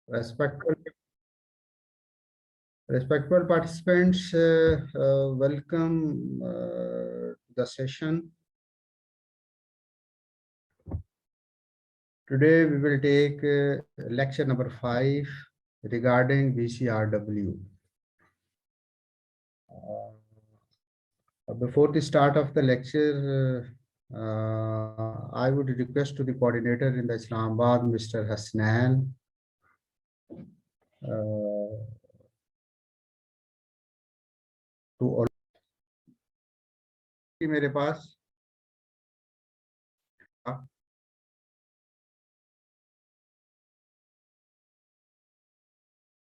Respectful, respectful participants, welcome the session. Today we will take lecture number 5 regarding BCRW. Before the start of the lecture, I would request to the coordinator in the Islamabad, Mr. Hasnan, to मेरे पास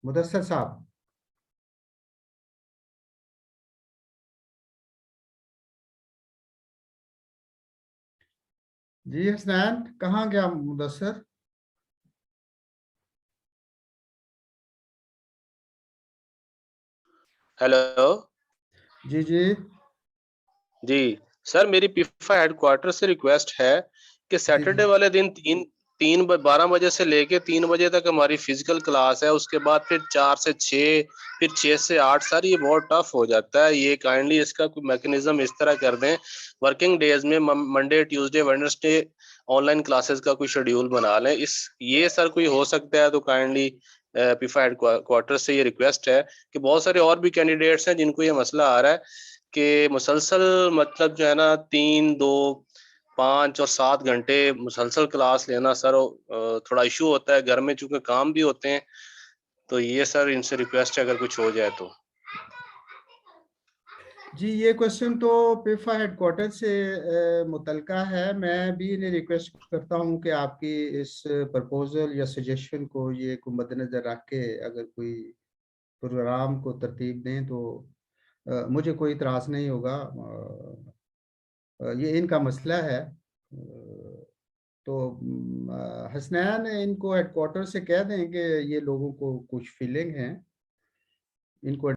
मुदस्सर साहब, जी हसनैन, कहाँ गया Mudassar? Hello जी जी जी sir, मेरी पिफा headquarter से request है कि सैटरडे वाले दिन 12 बजे से लेके 3 बजे तक हमारी फिजिकल क्लास है। उसके बाद फिर 4 से 6, फिर 6 से 8। सर ये बहुत टफ हो जाता है। ये काइंडली इसका कोई मैकेनिज्म इस तरह कर दें, वर्किंग डेज में Monday Tuesday Wednesday online classes का कोई शेड्यूल बना लें। ये सर कोई हो सकता है तो काइंडली पिफा हेडक्वार्टर से ये रिक्वेस्ट है कि बहुत सारे और भी कैंडिडेट्स हैं जिनको ये मसला आ रहा है कि मुसलसल मतलब जो है ना 3, 2, 5 और 7 घंटे मुसलसल क्लास लेना सर थोड़ा इशू होता है। घर में चूंकि काम भी होते हैं, तो ये सर इनसे रिक्वेस्ट है अगर कुछ हो जाए तो। जी, ये क्वेश्चन तो पिफा हेडक्वार्टर से मुतलका है। मैं भी इन्हें रिक्वेस्ट करता हूं कि आपकी इस प्रपोजल या सजेशन को ये को मद्देनजर रख के अगर कोई प्रोग्राम को तरतीब दें तो मुझे कोई इतराज़ नहीं होगा। ये इनका मसला है। तो हसनैन, इनको हेडक्वार्टर से कह दें कि ये लोगों को कुछ फीलिंग है, इनको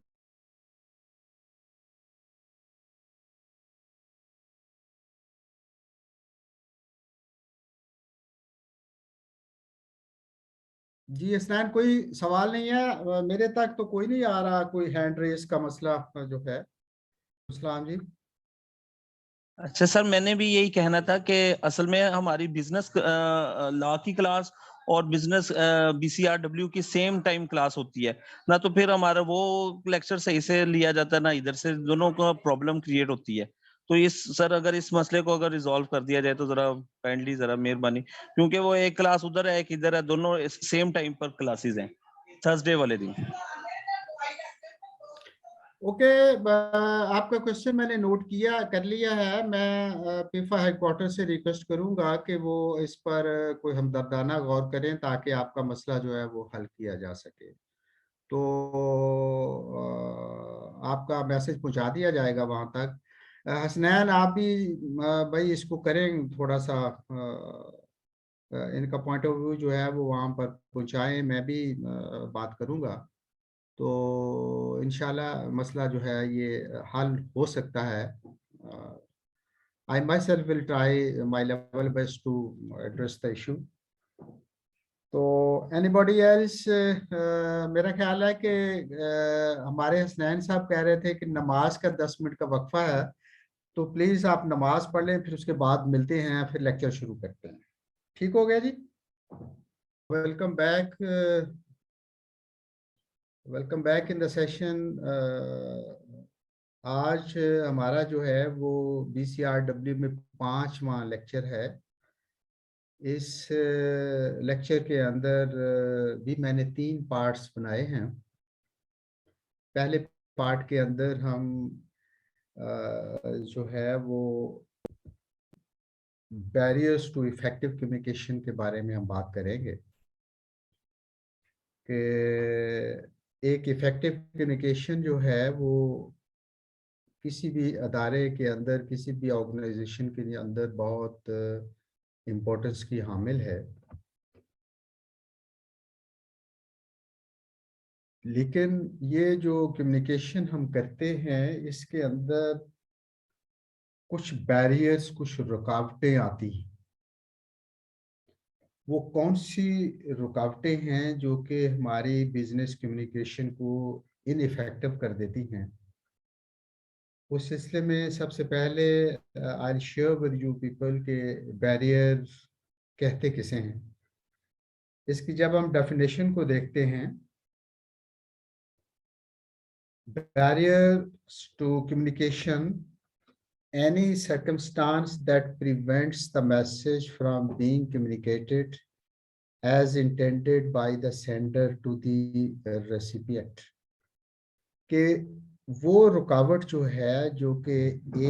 जी हसनैन, कोई सवाल नहीं है मेरे तक तो कोई नहीं आ रहा कोई हैंड रेस का मसला जो है। इस्लाम जी। अच्छा सर, मैंने भी यही कहना था कि असल में हमारी बिजनेस लॉ की क्लास और बिजनेस BCRW की सेम टाइम क्लास होती है ना, तो फिर हमारा वो लेक्चर सही से लिया जाता है ना, इधर से दोनों को प्रॉब्लम क्रिएट होती है। तो सर अगर इस मसले को अगर रिजॉल्व कर दिया जाए तो जरा काइंडली जरा मेहरबानी, क्योंकि वो एक क्लास उधर है एक इधर है, दोनों सेम टाइम पर क्लासेस हैं थर्सडे वाले दिन। ओके, आपका क्वेश्चन मैंने नोट किया कर लिया है। मैं पिफा हेडक्वार्टर से रिक्वेस्ट करूंगा कि वो इस पर कोई हमदर्दाना गौर करें ताकि आपका मसला जो है वो हल किया जा सके। तो आपका मैसेज पहुंचा दिया जाएगा वहां तक। हसनैन, आप भी भाई इसको करें थोड़ा सा, इनका पॉइंट ऑफ व्यू जो है वो वहां पर पहुंचाएं। मैं भी बात करूंगा तो इंशाल्लाह मसला जो है ये हल हो सकता है। I myself will try my level best to address the issue. तो एनीबॉडी एल्स? मेरा ख्याल है कि हमारे हसनैन साहब कह रहे थे कि नमाज का 10 मिनट का वक्फा है, तो प्लीज आप नमाज पढ़ लें, फिर उसके बाद मिलते हैं, फिर लेक्चर शुरू करते हैं। ठीक हो गया जी? Welcome back, welcome back in the session. आज हमारा जो है वो BCRW में 5वां लेक्चर है। इस लेक्चर के अंदर भी मैंने 3 पार्ट्स बनाए हैं। पहले पार्ट के अंदर हम जो है वो बैरियर्स टू इफेक्टिव कम्युनिकेशन के बारे में हम बात करेंगे कि एक इफेक्टिव कम्युनिकेशन जो है वो किसी भी अदारे के अंदर, किसी भी ऑर्गेनाइजेशन के अंदर बहुत इम्पोर्टेंस की हामिल है। लेकिन ये जो कम्युनिकेशन हम करते हैं इसके अंदर कुछ बैरियर्स, कुछ रुकावटें आती हैं। वो कौन सी रुकावटें हैं जो कि हमारी बिजनेस कम्युनिकेशन को इनइफेक्टिव कर देती हैं। उस सिलसिले में सबसे पहले I share with you people के बैरियर कहते किसे हैं। इसकी जब हम डेफिनेशन को देखते हैं, barriers to communication any circumstance that prevents the message from being communicated as intended by the sender to the recipient, कि वो रुकावट जो है जो कि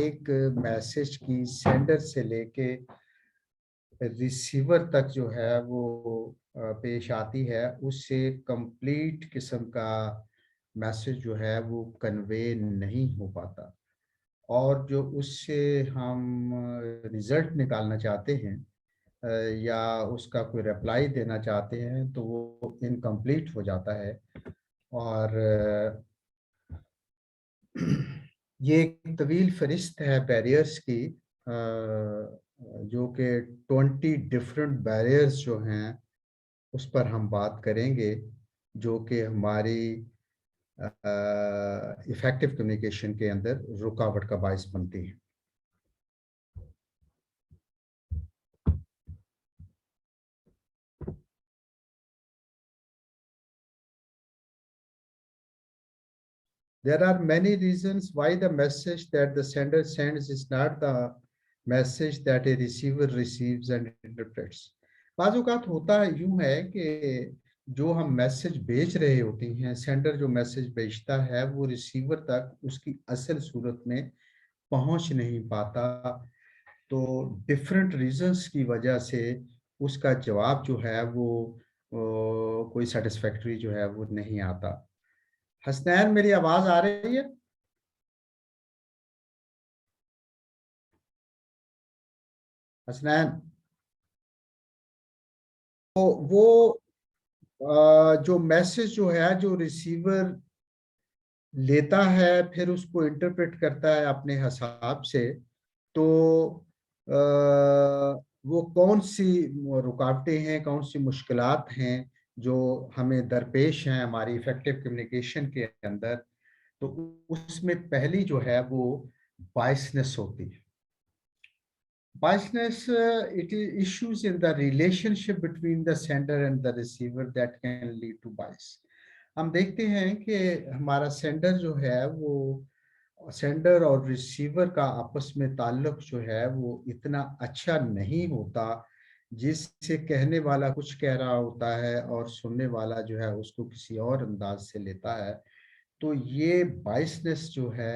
एक मैसेज की सेंडर से लेके रिसीवर तक जो है वो पेश आती है, उससे कंप्लीट किस्म का मैसेज जो है वो कन्वे नहीं हो पाता। और जो उससे हम रिजल्ट निकालना चाहते हैं या उसका कोई रिप्लाई देना चाहते हैं तो वो इनकम्प्लीट हो जाता है। और ये एक तवील फहरिस्त है बैरियर्स की, जो कि 20 डिफरेंट बैरियर्स जो हैं उस पर हम बात करेंगे, जो कि हमारी इफेक्टिव कम्युनिकेशन के अंदर रुकावट का बायस बनती है। There are many reasons why the message that the sender sends is not the message that a receiver receives and interprets. बाज़-औक़ात होता है यूं है कि जो हम मैसेज भेज रहे होते हैं, सेंडर जो मैसेज भेजता है वो रिसीवर तक उसकी असल सूरत में पहुंच नहीं पाता। तो डिफरेंट रीजंस की वजह से उसका जवाब जो है वो कोई सेटिस्फैक्टरी जो है वो नहीं आता। हसनैन, मेरी आवाज आ रही है? हसनैन, तो वो जो मैसेज जो है जो रिसीवर लेता है फिर उसको इंटरप्रेट करता है अपने हिसाब से, तो वो कौन सी रुकावटें हैं, कौन सी मुश्किलात हैं जो हमें दरपेश हैं हमारी इफेक्टिव कम्युनिकेशन के अंदर। तो उसमें पहली जो है वो बायसनेस होती है। Biasness, it is issues in the relationship between the sender and the receiver that can lead to bias. हम देखते हैं कि हमारा सेंडर जो है वो सेंडर और रिसीवर का आपस में ताल्लुक जो है वो इतना अच्छा नहीं होता, जिससे कहने वाला कुछ कह रहा होता है और सुनने वाला जो है उसको किसी और अंदाज से लेता है। तो ये बायसनेस जो है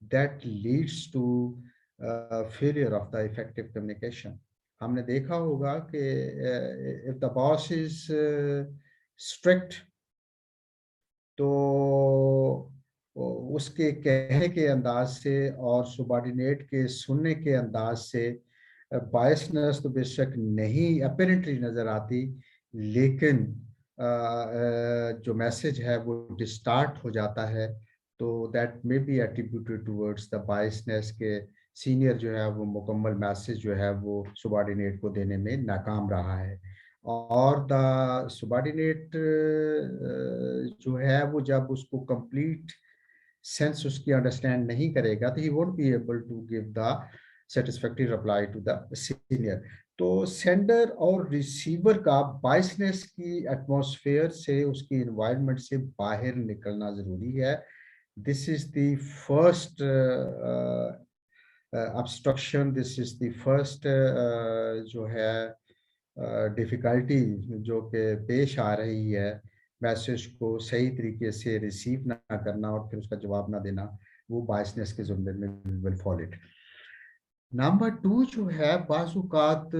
that leads to failure of the effective communication. हमने देखा होगा कि if the boss is strict, तो उसके कहने के अंदाज से और सुबॉर्डिनेट के सुनने के अंदाज से बायसनेस तो बेशक नहीं अपेरेंटली नजर आती, लेकिन जो मैसेज है वो डिस्टार्ट हो जाता है। तो that may be attributed towards the biasness के सीनियर जो है वो मुकम्मल मैसेज जो है वो सुबॉर्डिनेट को देने में नाकाम रहा है। और द सुबॉर्डिनेट जो है वो जब उसको कंप्लीट सेंस उसकी अंडरस्टैंड नहीं करेगा तो ही won't be able to give the satisfactory reply to the senior. तो सेंडर और रिसीवर का बायसनेस की एटमॉस्फेयर से, उसकी एनवायरनमेंट से बाहर निकलना जरूरी है। This is the first obstruction, this is the first जो है डिफ़िकल्टी जो कि पेश आ रही है मैसेज को सही तरीके से रिसीव ना करना और फिर उसका जवाब ना देना, वो बायसनेस के ज़ुमरे में विल फॉल इट। नंबर 2 जो है बाज़-औक़ात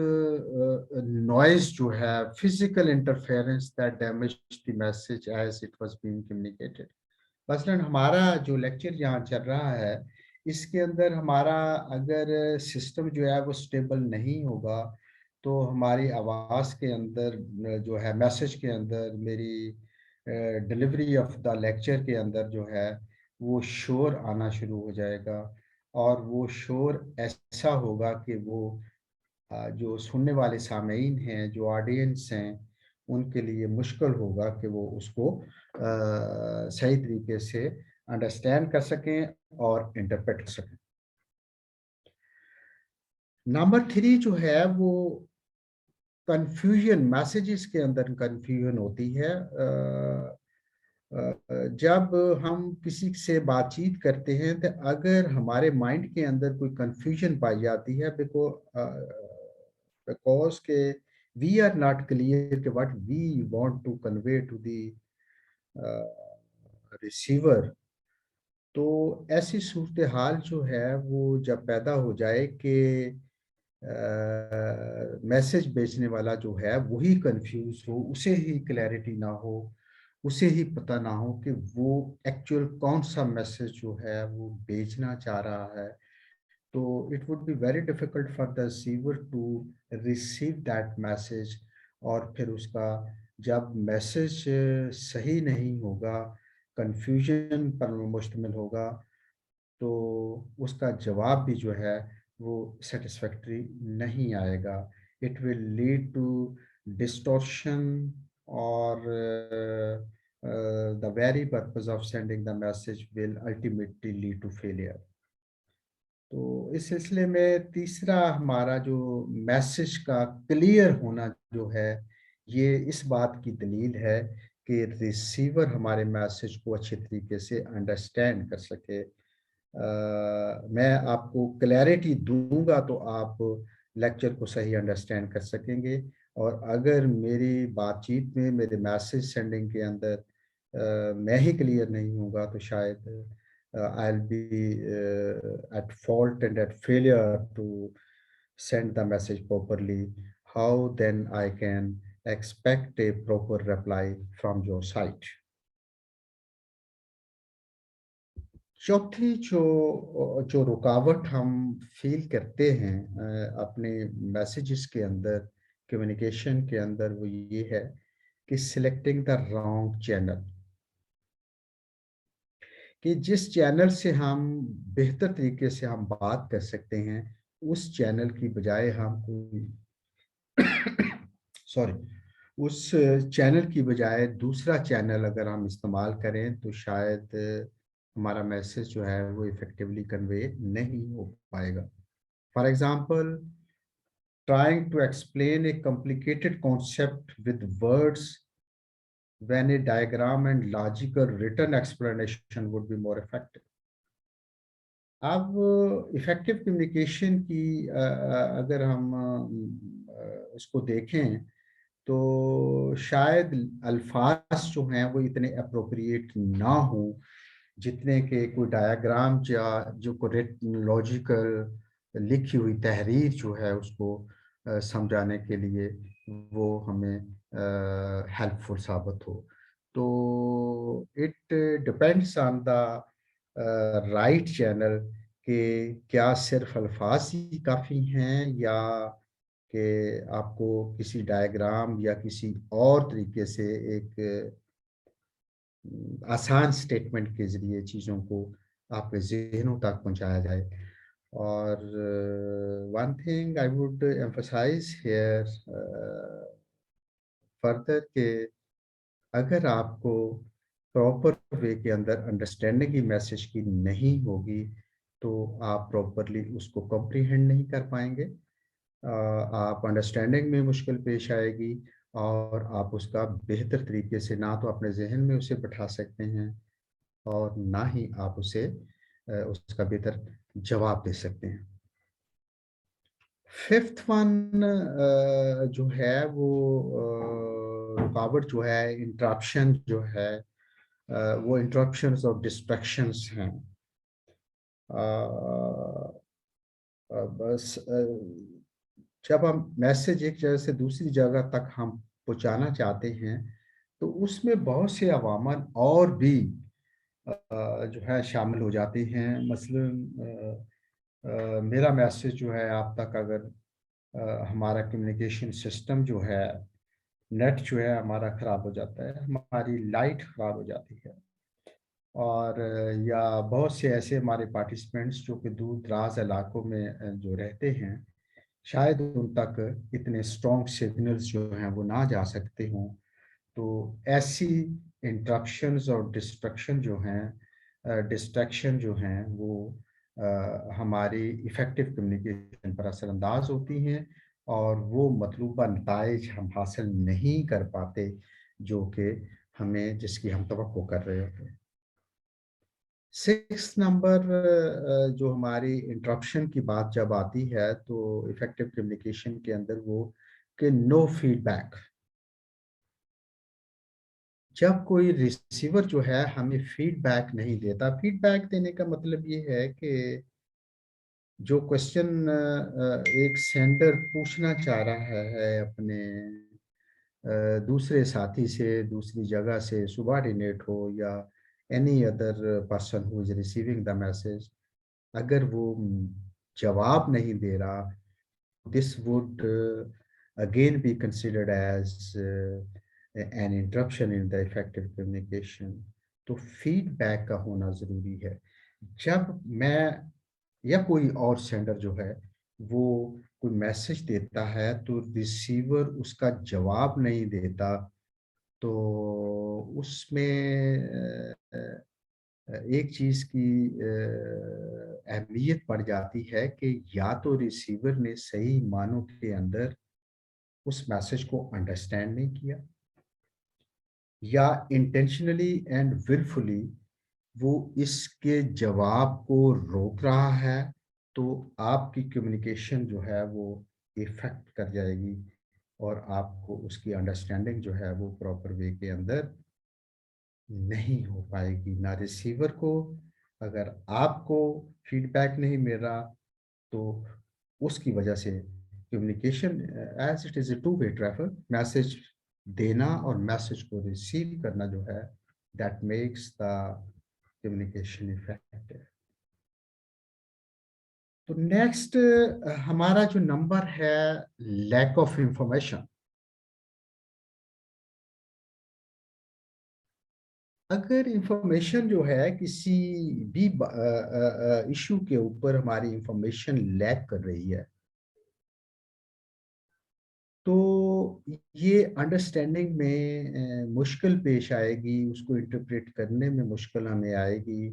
नॉइज़ जो है, physical interference that damage the message as it was being communicated. मसलन हमारा जो लेक्चर यहाँ चल रहा है इसके अंदर हमारा अगर सिस्टम जो है वो स्टेबल नहीं होगा तो हमारी आवाज़ के अंदर जो है, मैसेज के अंदर, मेरी डिलीवरी ऑफ द लेक्चर के अंदर जो है वो शोर आना शुरू हो जाएगा। और वो शोर ऐसा होगा कि वो जो सुनने वाले सामीन हैं, जो ऑडियंस हैं, उनके लिए मुश्किल होगा कि वो उसको सही तरीके से अंडरस्टैंड कर सकें और इंटरप्रेट कर सकें। नंबर 3 जो है वो कन्फ्यूजन, मैसेजेस के अंदर कन्फ्यूजन होती है। जब हम किसी से बातचीत करते हैं तो अगर हमारे माइंड के अंदर कोई कन्फ्यूजन पाई जाती है, बिकॉज के वी आर नॉट क्लियर कि what we want to convey to the receiver, तो ऐसी सूरत हाल जो है वो जब पैदा हो जाए कि मैसेज भेजने वाला जो है वही कंफ्यूज हो, उसे ही क्लैरिटी ना हो, उसे ही पता ना हो कि वो एक्चुअल कौन सा मैसेज जो है वो भेजना चाह रहा है, तो it would be very difficult for the receiver to receive that message. और फिर उसका जब मैसेज सही नहीं होगा, कंफ्यूजन पर मुश्तमिल होगा, तो उसका जवाब भी जो है वो सेटिस्फैक्टरी नहीं आएगा। It will lead to distortion और the very purpose of sending the message will ultimately lead to failure. तो इस सिलसिले में तीसरा हमारा जो मैसेज का क्लियर होना जो है, ये इस बात की दलील है कि रिसीवर हमारे मैसेज को अच्छे तरीके से अंडरस्टैंड कर सके। मैं आपको क्लैरिटी दूंगा तो आप लेक्चर को सही अंडरस्टैंड कर सकेंगे, और अगर मेरी बातचीत में, मेरे मैसेज सेंडिंग के अंदर मैं ही क्लियर नहीं होगा तो शायद I'll be at fault and at failure to send the message properly. How then I can expect a proper reply from your side? चौथी जो जो रुकावट हम फील करते हैं अपने मैसेजेस के अंदर, कम्युनिकेशन के अंदर, वो ये है कि सिलेक्टिंग द रॉन्ग चैनल, कि जिस चैनल से हम बेहतर तरीके से हम बात कर सकते हैं, उस चैनल की बजाय हम कोई सॉरी उस चैनल की बजाय दूसरा चैनल अगर हम इस्तेमाल करें तो शायद हमारा मैसेज जो है वो इफेक्टिवली कन्वे नहीं हो पाएगा। For example, trying to explain a complicated concept with words when a diagram and logical written explanation would be more effective. अब इफेक्टिव कम्युनिकेशन की अगर हम उसको देखें तो शायद अल्फाज जो हैं वो इतने अप्रोप्रिएट ना हो जितने के कोई डायग्राम या जो लॉजिकल लिखी हुई तहरीर जो है उसको समझाने के लिए वो हमें हेल्पफुल साबित हो। तो it depends on the right channel कि क्या सिर्फ अल्फाज ही काफ़ी हैं, या कि आपको किसी डायग्राम या किसी और तरीके से एक आसान स्टेटमेंट के ज़रिए चीज़ों को आपके ज़हनों तक पहुंचाया जाए। और one thing I would emphasize here further के अगर आपको प्रॉपर वे के अंदर अंडरस्टैंडिंग की मैसेज की नहीं होगी तो आप प्रॉपरली उसको कॉम्प्रिहेंड नहीं कर पाएंगे, आप अंडरस्टैंडिंग में मुश्किल पेश आएगी, और आप उसका बेहतर तरीके से ना तो अपने जहन में उसे बैठा सकते हैं और ना ही आप उसे उसका बेहतर जवाब दे सकते हैं। फिफ्थ वन जो है वो रुकावट जो है, इंटरप्शन जो है, वो इंटरप्शंस और डिस्ट्रैक्शंस हैं। बस जब हम मैसेज एक जगह से दूसरी जगह तक हम पहुंचाना चाहते हैं तो उसमें बहुत से अवामल और भी जो है शामिल हो जाते हैं। मसलन मेरा मैसेज जो है आप तक अगर हमारा कम्युनिकेशन सिस्टम जो है, नेट जो है हमारा ख़राब हो जाता है, हमारी लाइट ख़राब हो जाती है, और या बहुत से ऐसे हमारे पार्टिसिपेंट्स जो कि दूर दराज इलाकों में जो रहते हैं, शायद उन तक इतने स्ट्रॉन्ग सिग्नल्स जो हैं वो ना जा सकते हों। तो ऐसी इंटरप्शंस और डिस्ट्रैक्शन जो हैं वो हमारी इफ़ेक्टिव कम्युनिकेशन पर असरअंदाज होती हैं और वो मतलूबा नताइज हम हासिल नहीं कर पाते जो कि हमें जिसकी हम तवक्को कर रहे होते हैं। 6 नंबर जो हमारी इंटरप्शन की बात जब आती है तो इफ़ेक्टिव कम्युनिकेशन के अंदर वो कि नो फीडबैक। जब कोई रिसीवर जो है हमें फीडबैक नहीं देता, फीडबैक देने का मतलब ये है कि जो क्वेश्चन एक सेंडर पूछना चाह रहा है अपने दूसरे साथी से, दूसरी जगह से, सुबॉर्डिनेट हो या any other person who is receiving the message, अगर वो जवाब नहीं दे रहा, this would again be considered as an interruption in the effective communication। तो फीडबैक का होना ज़रूरी है। जब मैं या कोई और सेंडर जो है वो कोई मैसेज देता है तो रिसीवर उसका जवाब नहीं देता, तो उसमें एक चीज़ की अहमियत बढ़ जाती है कि या तो रिसीवर ने सही मानों के अंदर उस मैसेज को अंडरस्टैंड नहीं किया या इंटेंशनली एंड विलफुली वो इसके जवाब को रोक रहा है, तो आपकी कम्युनिकेशन जो है वो इफेक्ट कर जाएगी और आपको उसकी अंडरस्टैंडिंग जो है वो प्रॉपर वे के अंदर नहीं हो पाएगी। ना रिसीवर को, अगर आपको फीडबैक नहीं मिल रहा तो उसकी वजह से communication as it is a two way traffic, message देना और मैसेज को रिसीव करना जो है that makes the communication effective. तो नेक्स्ट हमारा जो नंबर है लैक ऑफ इंफॉर्मेशन। अगर इंफॉर्मेशन जो है किसी भी इशू के ऊपर हमारी इंफॉर्मेशन लैक कर रही है तो ये अंडरस्टैंडिंग में मुश्किल पेश आएगी, उसको इंटरप्रेट करने में मुश्किल हमें आएगी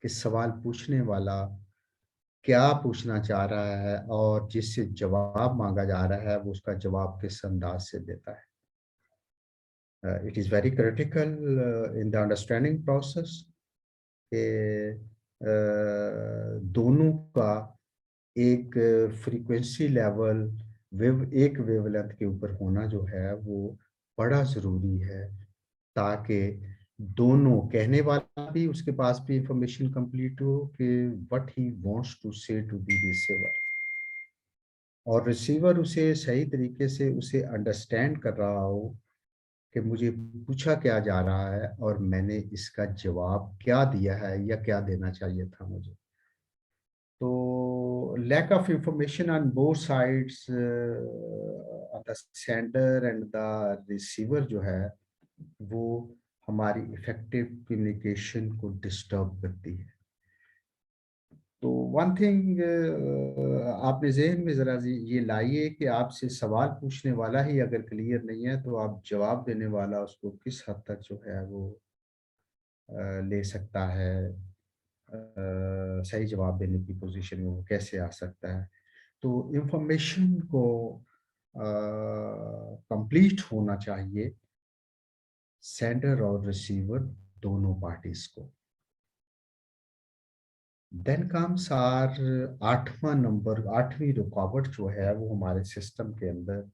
कि सवाल पूछने वाला क्या पूछना चाह रहा है और जिससे जवाब मांगा जा रहा है वो उसका जवाब किस अंदाज से देता है। It is very critical in the understanding process के दोनों का एक फ्रीक्वेंसी लेवल एक वेवलेंथ के ऊपर होना जो है वो बड़ा ज़रूरी है, ताकि दोनों कहने वाला भी उसके पास भी इंफॉर्मेशन कंप्लीट हो कि व्हाट ही वांट्स टू से टू द रिसीवर और रिसीवर उसे सही तरीके से उसे अंडरस्टैंड कर रहा हो कि मुझे पूछा क्या जा रहा है और मैंने इसका जवाब क्या दिया है या क्या देना चाहिए था मुझे। तो lack of information on both sides of the sender and the receiver जो है वो हमारी इफेक्टिव कम्युनिकेशन को डिस्टर्ब करती है। तो वन थिंग आपने जहन में ज़रा ये लाइए कि आपसे सवाल पूछने वाला ही अगर क्लियर नहीं है तो आप जवाब देने वाला उसको किस हद तक जो है वो ले सकता है, सही जवाब देने की पोजीशन में वो कैसे आ सकता है। तो इंफॉर्मेशन को कंप्लीट होना चाहिए सेंडर और रिसीवर दोनों पार्टीज को। देन कम्स आर आठवीं रुकावट जो है वो हमारे सिस्टम के अंदर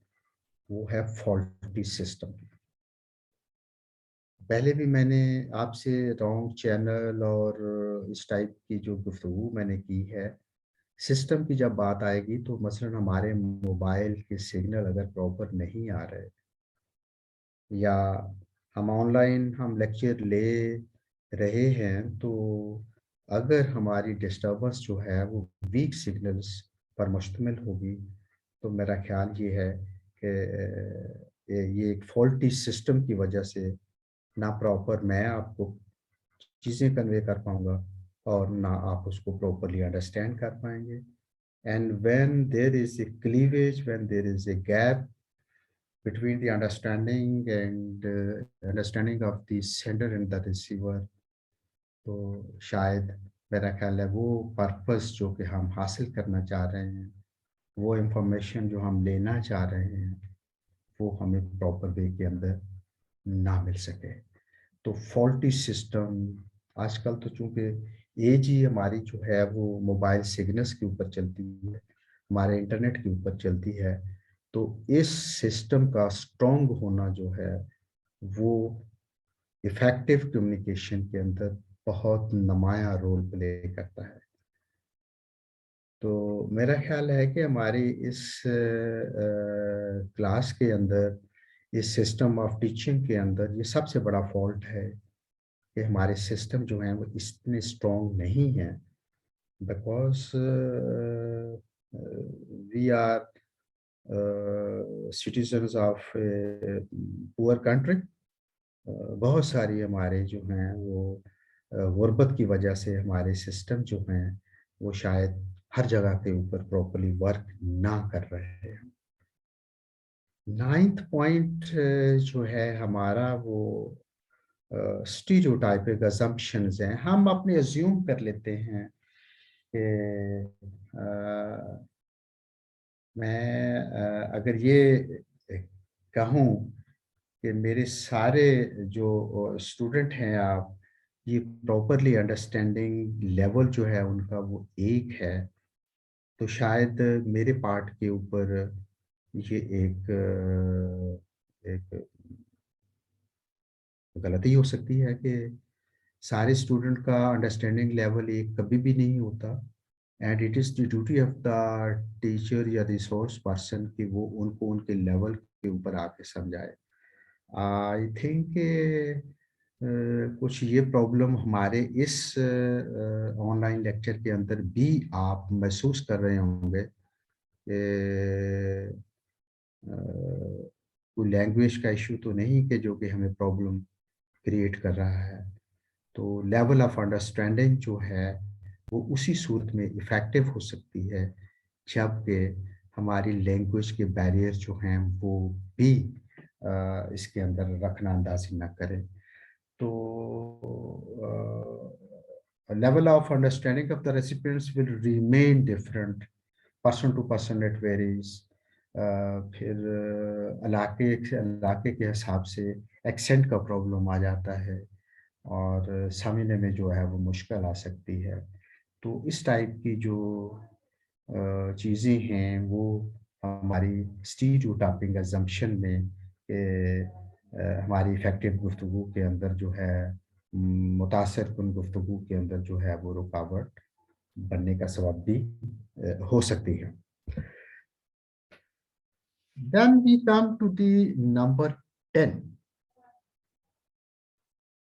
वो है फॉल्टी सिस्टम। पहले भी मैंने आपसे रॉन्ग चैनल और इस टाइप की जो गुफ्तगू मैंने की है, सिस्टम की जब बात आएगी तो मसलन हमारे मोबाइल के सिग्नल अगर प्रॉपर नहीं आ रहे या हम ऑनलाइन हम लेक्चर ले रहे हैं तो अगर हमारी डिस्टर्बेंस जो है वो वीक सिग्नल्स पर मुश्तमिल होगी तो मेरा ख्याल ये है कि ये एक फॉल्टी सिस्टम की वजह से ना प्रॉपर मैं आपको चीज़ें कन्वे कर पाऊँगा और ना आप उसको प्रॉपरली अंडरस्टैंड कर पाएंगे And when there is a cleavage, when there is a gap between the understanding and understanding of the sender and the receiver, तो शायद मेरा ख्याल है वो पर्पस जो कि हम हासिल करना चाह रहे हैं, वो इंफॉर्मेशन जो हम लेना चाह रहे हैं, वो हमें प्रॉपर वे के अंदर ना मिल सके। तो फॉल्टी सिस्टम आजकल तो चूंकि एज ही हमारी जो है वो मोबाइल सिग्नल्स के ऊपर चलती है, हमारे इंटरनेट के ऊपर चलती है, तो इस सिस्टम का स्ट्रॉन्ग होना जो है वो इफेक्टिव कम्युनिकेशन के अंदर बहुत नुमायां रोल प्ले करता है। तो मेरा ख्याल है कि हमारी इस क्लास के अंदर, इस सिस्टम ऑफ टीचिंग के अंदर ये सबसे बड़ा फॉल्ट है कि हमारे सिस्टम जो हैं वो इतने स्ट्रॉन्ग नहीं हैं, because we are citizens of poor country. बहुत सारी हमारे जो हैं वो गुर्बत की वजह से हमारे सिस्टम जो हैं वो शायद हर जगह के ऊपर प्रॉपर्ली वर्क ना कर रहे हैं। 9th पॉइंट जो है हमारा वो स्टीरियोटाइपिक असम्पशंस हैं। हम अपने अज्यूम कर लेते हैं कि मैं अगर ये कहूँ कि मेरे सारे जो स्टूडेंट हैं आप, ये प्रॉपरली अंडरस्टैंडिंग लेवल जो है उनका वो एक है, तो शायद मेरे पार्ट के ऊपर ये एक गलती हो सकती है कि सारे स्टूडेंट का अंडरस्टैंडिंग लेवल एक कभी भी नहीं होता, and it is the duty of the teacher या रिसोर्स पर्सन कि वो उनको उनके लेवल के ऊपर आके समझाए। आई थिंक कुछ ये प्रॉब्लम हमारे इस ऑनलाइन लेक्चर के अंदर भी आप महसूस कर रहे होंगे कि कोई लैंग्वेज का इशू तो नहीं कि जो कि हमें प्रॉब्लम क्रिएट कर रहा है। तो लेवल ऑफ अंडरस्टैंडिंग जो है वो उसी सूरत में इफ़ेक्टिव हो सकती है जबकि हमारी लैंग्वेज के बैरियर जो हैं वो भी इसके अंदर रखना अंदाज़ी ना करें। तो level of understanding of the recipients will remain different, person to person it varies। फिर इलाके के हिसाब से एक्सेंट का प्रॉब्लम आ जाता है और समझने में जो है वो मुश्किल आ सकती है। तो इस टाइप की जो चीज़ें हैं वो हमारी स्टीरियोटाइपिंग असम्पशन में हमारी इफ़ेक्टिव गुफ्तगू के अंदर जो है मुतासर कुन गुफ्तगू के अंदर जो है वो रुकावट बनने का सबब भी हो सकती है। Then we come to the number 10.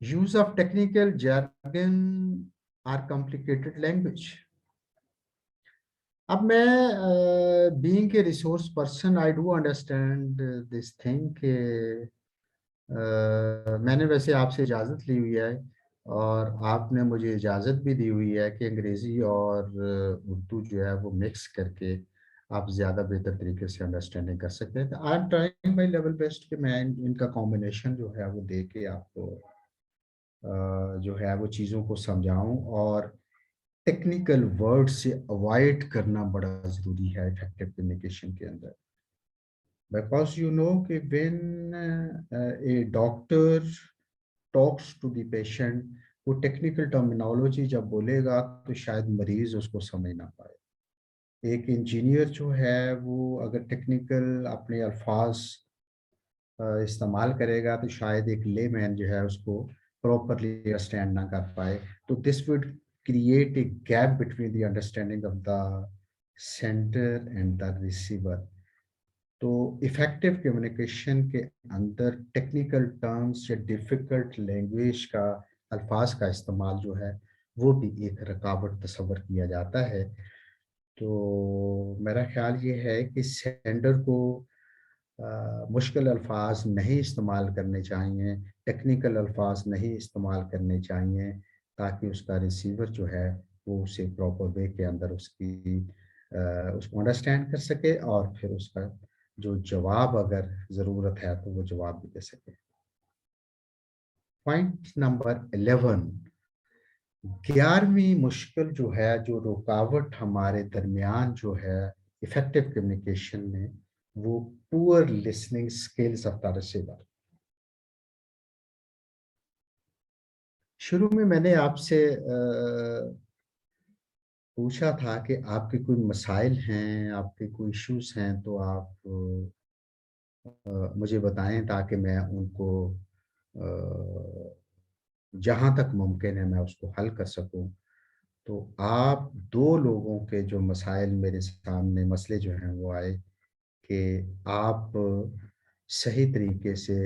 Use of technical jargon or complicated language. अब मैं being a resource person, I do understand this thing कि मैंने वैसे आपसे इजाज़त ली हुई है और आपने मुझे इजाज़त भी दी हुई है कि अंग्रेज़ी और उर्दू जो है वो मिक्स करके आप ज़्यादा बेहतर तरीके से अंडरस्टैंडिंग कर सकते हैं। I am trying my level best कि मैं इनका कॉम्बिनेशन जो है वो दे के आपको जो है वो चीज़ों को समझाऊं, और टेक्निकल वर्ड से अवॉइड करना बड़ा ज़रूरी है इफेक्टिव कम्युनिकेशन के अंदर। Because you know कि when a doctor talks to the patient, वो टेक्निकल टर्मिनोलॉजी जब बोलेगा तो शायद मरीज उसको समझ ना पाए। एक इंजीनियर जो है वो अगर टेक्निकल अपने अल्फाज इस्तेमाल करेगा तो शायद एक लेमैन जो है उसको प्रॉपरली अंडरस्टैंड ना कर पाए। तो this would create a gap between the understanding of the sender and the receiver. तो इफ़ेक्टिव कम्युनिकेशन के अंदर टेक्निकल टर्म्स या डिफ़िकल्ट लैंग्वेज का अल्फाज का इस्तेमाल जो है वो भी एक रुकावट तस्वर किया जाता है। तो मेरा ख़्याल ये है कि सेंडर को मुश्किल अल्फाज नहीं इस्तेमाल करने चाहिए, टेक्निकल अल्फाज नहीं इस्तेमाल करने चाहिए, ताकि उसका रिसीवर जो है वो उसे प्रॉपर वे के अंदर उसकी उसको अंडरस्टैंड कर सके और फिर उसका जो जवाब अगर ज़रूरत है तो वो जवाब भी दे सके। पॉइंट नंबर 11, 11वीं मुश्किल जो है, जो रुकावट हमारे दरमियान जो है इफेक्टिव कम्युनिकेशन में, वो poor listening skills of the receiver. शुरू में मैंने आपसे पूछा था कि आपके कोई मसाइल हैं, आपके कोई इश्यूज हैं, तो आप मुझे बताएं ताकि मैं उनको जहां तक मुमकिन है मैं उसको हल कर सकूं। तो आप दो लोगों के जो मसाइल मेरे सामने, मसले जो हैं वो आए कि आप सही तरीके से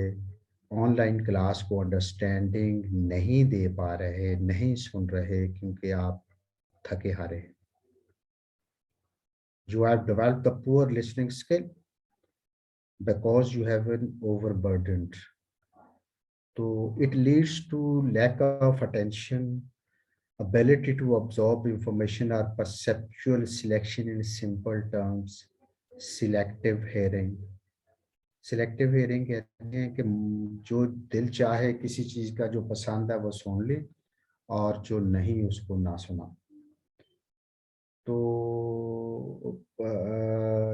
ऑनलाइन क्लास को अंडरस्टैंडिंग नहीं दे पा रहे, नहीं सुन रहे क्योंकि आप थके हारे हैं। You have developed a poor listening skill because you have been overburdened. So it leads to lack of attention, ability to absorb information or perceptual selection in simple terms, selective hearing. Selective hearing कहते हैं कि जो दिल चाहे किसी चीज का, जो पसंद है वो सुन ले और जो नहीं उसको ना सुना। तो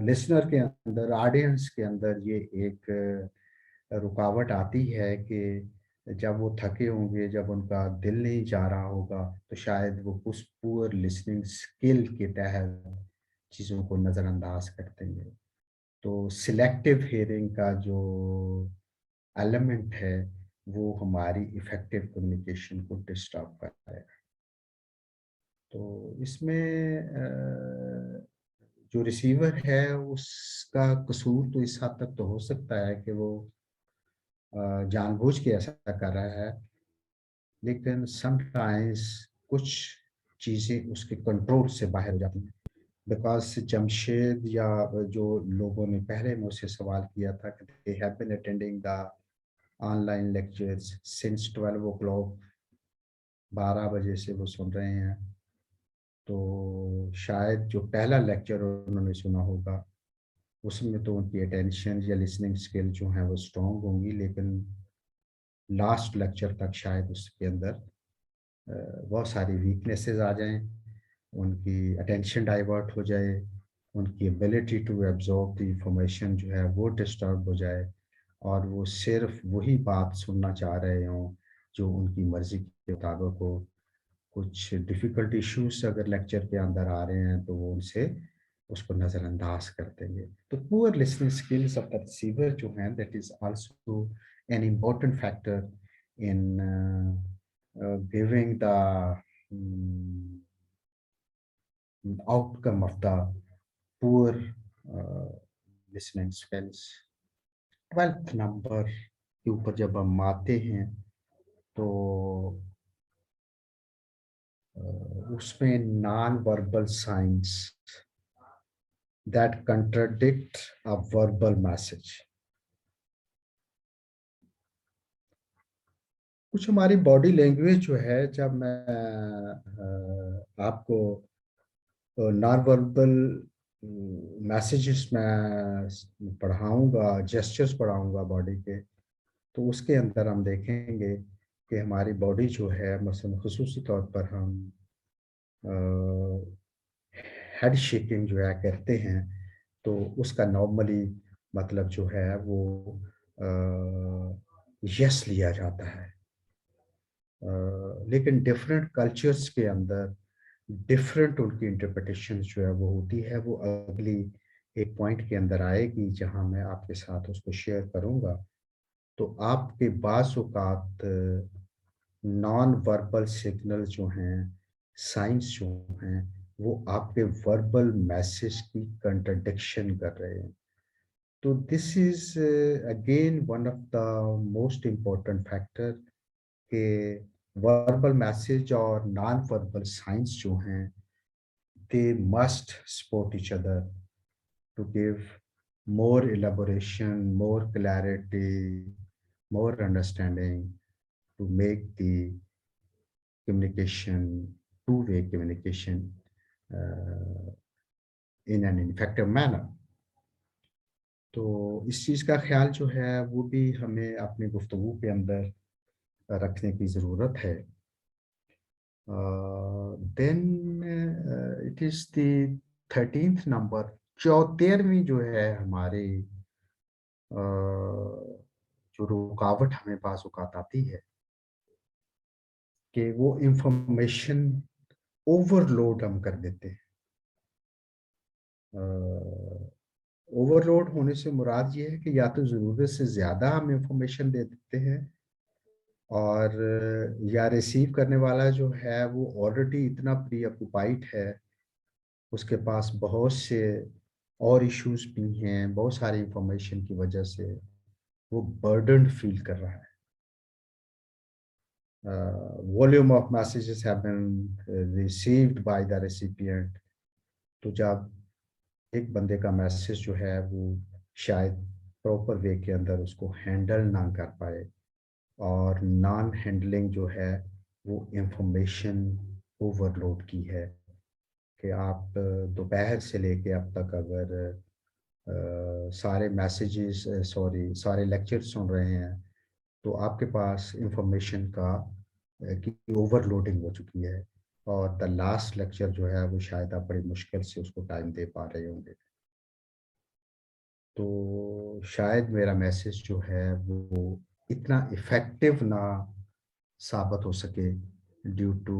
लिसनर के अंदर, ऑडियंस के अंदर ये एक रुकावट आती है कि जब वो थके होंगे, जब उनका दिल नहीं जा रहा होगा, तो शायद वो उस पुअर लिसनिंग स्किल के तहत चीज़ों को नज़रअंदाज कर देंगे। तो सिलेक्टिव हेयरिंग का जो एलिमेंट है वो हमारी इफेक्टिव कम्युनिकेशन को डिस्टर्ब करता है। तो इसमें जो रिसीवर है उसका कसूर तो इस हद तक तो हो सकता है कि वो जानबूझ के ऐसा कर रहा है, लेकिन समटाइम्स कुछ चीज़ें उसके कंट्रोल से बाहर हो जाती हैं। बिकॉज जमशेद या जो लोगों ने पहले मुझसे सवाल किया था कि they have been attending the online lectures since 12 o'clock, 12 बजे से वो सुन रहे हैं। तो शायद जो पहला लेक्चर उन्होंने सुना होगा उसमें तो उनकी अटेंशन या लिसनिंग स्किल जो है वो स्ट्रॉन्ग होंगी, लेकिन लास्ट लेक्चर तक शायद उसके अंदर बहुत सारी वीकनेसेस आ जाएं, उनकी अटेंशन डाइवर्ट हो जाए, उनकी ability to absorb the information जो है वो डिस्टर्ब हो जाए और वो सिर्फ वही बात सुनना चाह रहे हों जो उनकी मर्ज़ी के मुताबिक हो। कुछ डिफ़िकल्ट इश्यूज अगर लेक्चर के अंदर आ रहे हैं तो वो उनसे उसको नज़रअंदाज कर देंगे। तो poor listening skills of the receiver जो हैं, that is also an important factor in giving the outcome of the poor listening skills. 12th number के ऊपर जब हम आते हैं तो उसमें non verbal science that contradict a verbal message. कुछ हमारी बॉडी लैंग्वेज जो है, जब मैं आपको नॉन वर्बल मैसेजेस में पढ़ाऊंगा, जेस्चर्स पढ़ाऊंगा बॉडी के, तो उसके अंदर हम देखेंगे कि हमारी बॉडी जो है, मसलन खुसूसी तौर पर हम हेड शेकिंग जो है करते हैं, तो उसका नॉर्मली मतलब जो है वो यस लिया जाता है। लेकिन डिफरेंट कल्चर्स के अंदर डिफरेंट उनकी इंटरप्रिटेशन जो है वो होती है। वो अगली एक पॉइंट के अंदर आएगी जहां मैं आपके साथ उसको शेयर करूंगा। तो आपके बाज़ औक़ात नॉन वर्बल सिग्नल जो हैं, साइंस जो हैं, वो आपके वर्बल मैसेज की कंट्रडिक्शन कर रहे हैं। तो this is again one of the most important factor के वर्बल मैसेज और नॉन वर्बल साइंस जो हैं, they must support each other to give more elaboration, more clarity, more understanding, to make the communication, two-way communication, uh, in an effective manner. तो इस चीज़ का ख्याल जो है वो भी हमें अपनी गुफ्तगू के अंदर रखने की ज़रूरत है। Then it is the 13th number, 74वीं जो है हमारी जो रुकावट हमें बाज़ औक़ात आती है कि वो इंफॉर्मेशन ओवरलोड हम कर देते हैं। ओवरलोड होने से मुराद ये है कि या तो ज़रूरत से ज़्यादा हम इंफॉर्मेशन दे देते हैं, और या रिसीव करने वाला जो है वो ऑलरेडी इतना प्री ऑक्युपाइड है, उसके पास बहुत से और इश्यूज़ भी हैं, बहुत सारी इंफॉर्मेशन की वजह से वो बर्डन्ड फील कर रहा है। Volume of messages have been received by the recipient. तो जब एक बंदे का मैसेज जो है वो शायद प्रॉपर वे के अंदर उसको हैंडल ना कर पाए, और नॉन हैंडलिंग जो है वो इंफॉर्मेशन ओवरलोड की है कि आप दोपहर से लेके अब तक अगर सारे मैसेजेस सारे लेक्चर सुन रहे हैं, तो आपके पास इंफॉर्मेशन का की ओवरलोडिंग हो चुकी है, और द लास्ट लेक्चर जो है वो शायद आप बड़ी मुश्किल से उसको टाइम दे पा रहे होंगे। तो शायद मेरा मैसेज जो है वो इतना इफ़ेक्टिव ना साबित हो सके ड्यू टू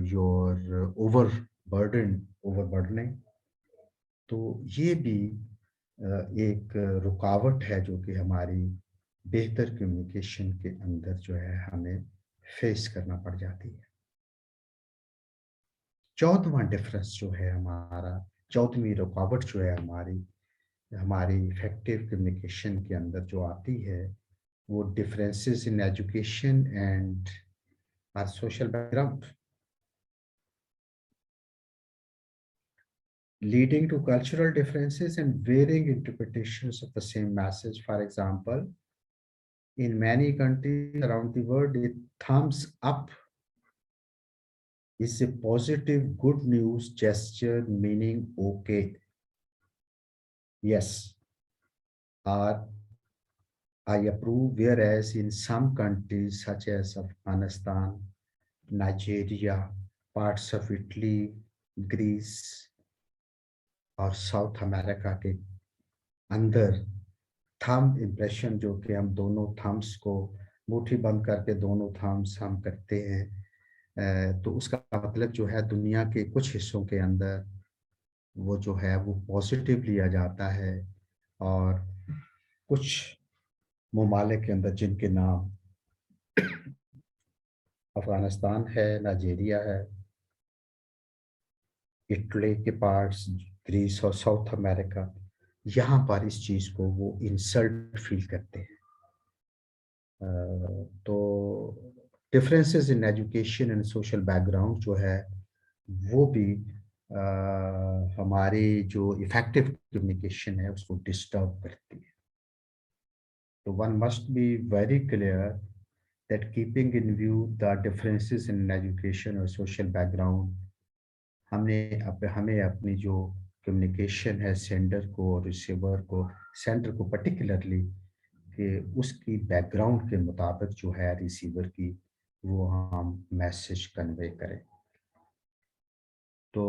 योर ओवरबर्डनिंग। तो ये भी एक रुकावट है जो कि हमारी बेहतर कम्युनिकेशन के अंदर जो है हमें फेस करना पड़ जाती है। 14वां डिफरेंस जो है हमारा, 14वीं रुकावट जो है हमारी इफेक्टिव कम्युनिकेशन के अंदर जो आती है, वो differences in education and our social background, leading to cultural differences and varying interpretations of the same message. For example, in many countries around the world, a thumbs up is a positive good news gesture meaning okay, yes, or I approve, whereas in some countries such as Afghanistan, Nigeria, parts of Italy, Greece और south America के अंदर thumb impression, जो कि हम दोनों Thums को मुट्ठी बंद करके दोनों थम्स हम करते हैं, तो उसका मतलब जो है दुनिया के कुछ हिस्सों के अंदर वो जो है वो पॉजिटिव लिया जाता है, और कुछ ममालिक के अंदर जिनके नाम अफगानिस्तान है, नाइजीरिया है, इटली के पार्ट्स, ग्रीस और साउथ अमेरिका, यहाँ पर इस चीज़ को वो इंसल्ट फील करते हैं। तो differences in education and social background जो है वो भी हमारी जो इफेक्टिव कम्युनिकेशन है उसको डिस्टर्ब करती है। तो one must be very clear that keeping in view the differences in education और social background, हमें अपनी जो कम्युनिकेशन है सेंडर को और रिसीवर को, सेंडर को पर्टिकुलरली, कि उसकी बैकग्राउंड के मुताबिक जो है रिसीवर की वो हम मैसेज कन्वे करें। तो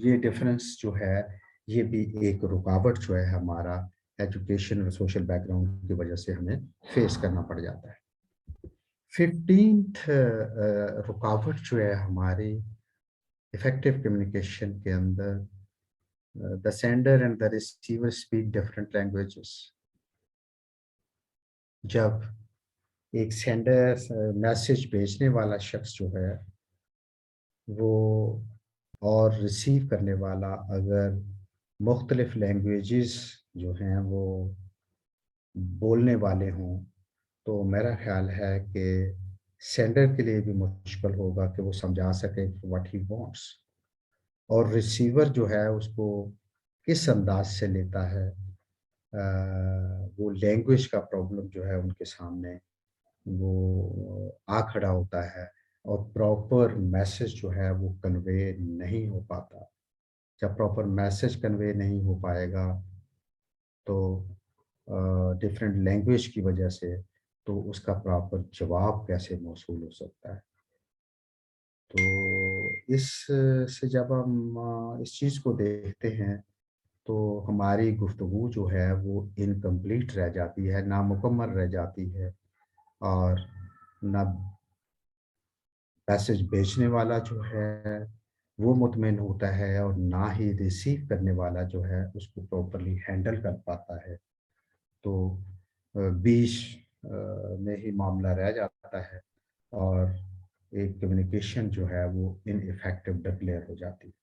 ये डिफरेंस जो है ये भी एक रुकावट जो है हमारा एजुकेशन और सोशल बैकग्राउंड की वजह से हमें फेस करना पड़ जाता है। 15th रुकावट जो है हमारी इफेक्टिव कम्युनिकेशन के अंदर, the sender and the receiver speak different languages. जब एक सेंडर मैसेज भेजने वाला शख्स जो है वो और रिसीव करने वाला अगर मुख्तलिफ लैंग्वेजेस जो हैं वो बोलने वाले हों, तो मेरा ख्याल है कि सेंडर के लिए भी मुश्किल होगा कि वो समझा सके व्हाट ही वांट्स, और रिसीवर जो है उसको किस अंदाज से लेता है। वो लैंग्वेज का प्रॉब्लम जो है उनके सामने वो आ खड़ा होता है, और प्रॉपर मैसेज जो है वो कन्वे नहीं हो पाता। जब प्रॉपर मैसेज कन्वे नहीं हो पाएगा तो डिफरेंट लैंग्वेज की वजह से तो उसका प्रॉपर जवाब कैसे मौसूल हो सकता है। तो इस से जब हम इस चीज़ को देखते हैं तो हमारी गुफ्तगू जो है वो इनकम्प्लीट रह जाती है, नामुकम्मल रह जाती है, और ना मैसेज भेजने वाला जो है वो मुतमईन होता है और ना ही रिसीव करने वाला जो है उसको प्रॉपर्ली हैंडल कर पाता है। तो बीच में ही मामला रह जाता है और एक कम्युनिकेशन जो है वो इनइफेक्टिव डिक्लेयर हो जाती है।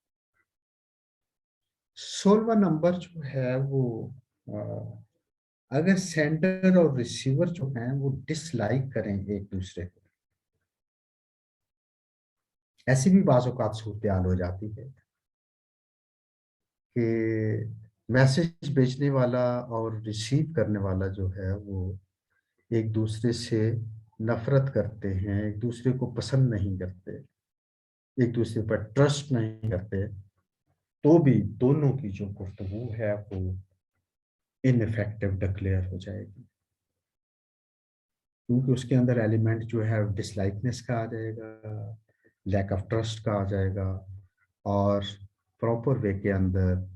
16वां नंबर जो है वो अ, अगर सेंडर और रिसीवर जो हैं वो डिसलाइक करें एक दूसरे को, ऐसी भी बाज़ औक़ात सूरत-ए-हाल हो जाती है कि मैसेज भेजने वाला और रिसीव करने वाला जो है वो एक दूसरे से नफ़रत करते हैं, एक दूसरे को पसंद नहीं करते, एक दूसरे पर ट्रस्ट नहीं करते, तो भी दोनों की जो गुफ्तगू है वो इनइफेक्टिव डिक्लेयर हो जाएगी। क्योंकि उसके अंदर एलिमेंट जो है डिसलाइकनेस का आ जाएगा, लैक ऑफ ट्रस्ट का आ जाएगा, और प्रॉपर वे के अंदर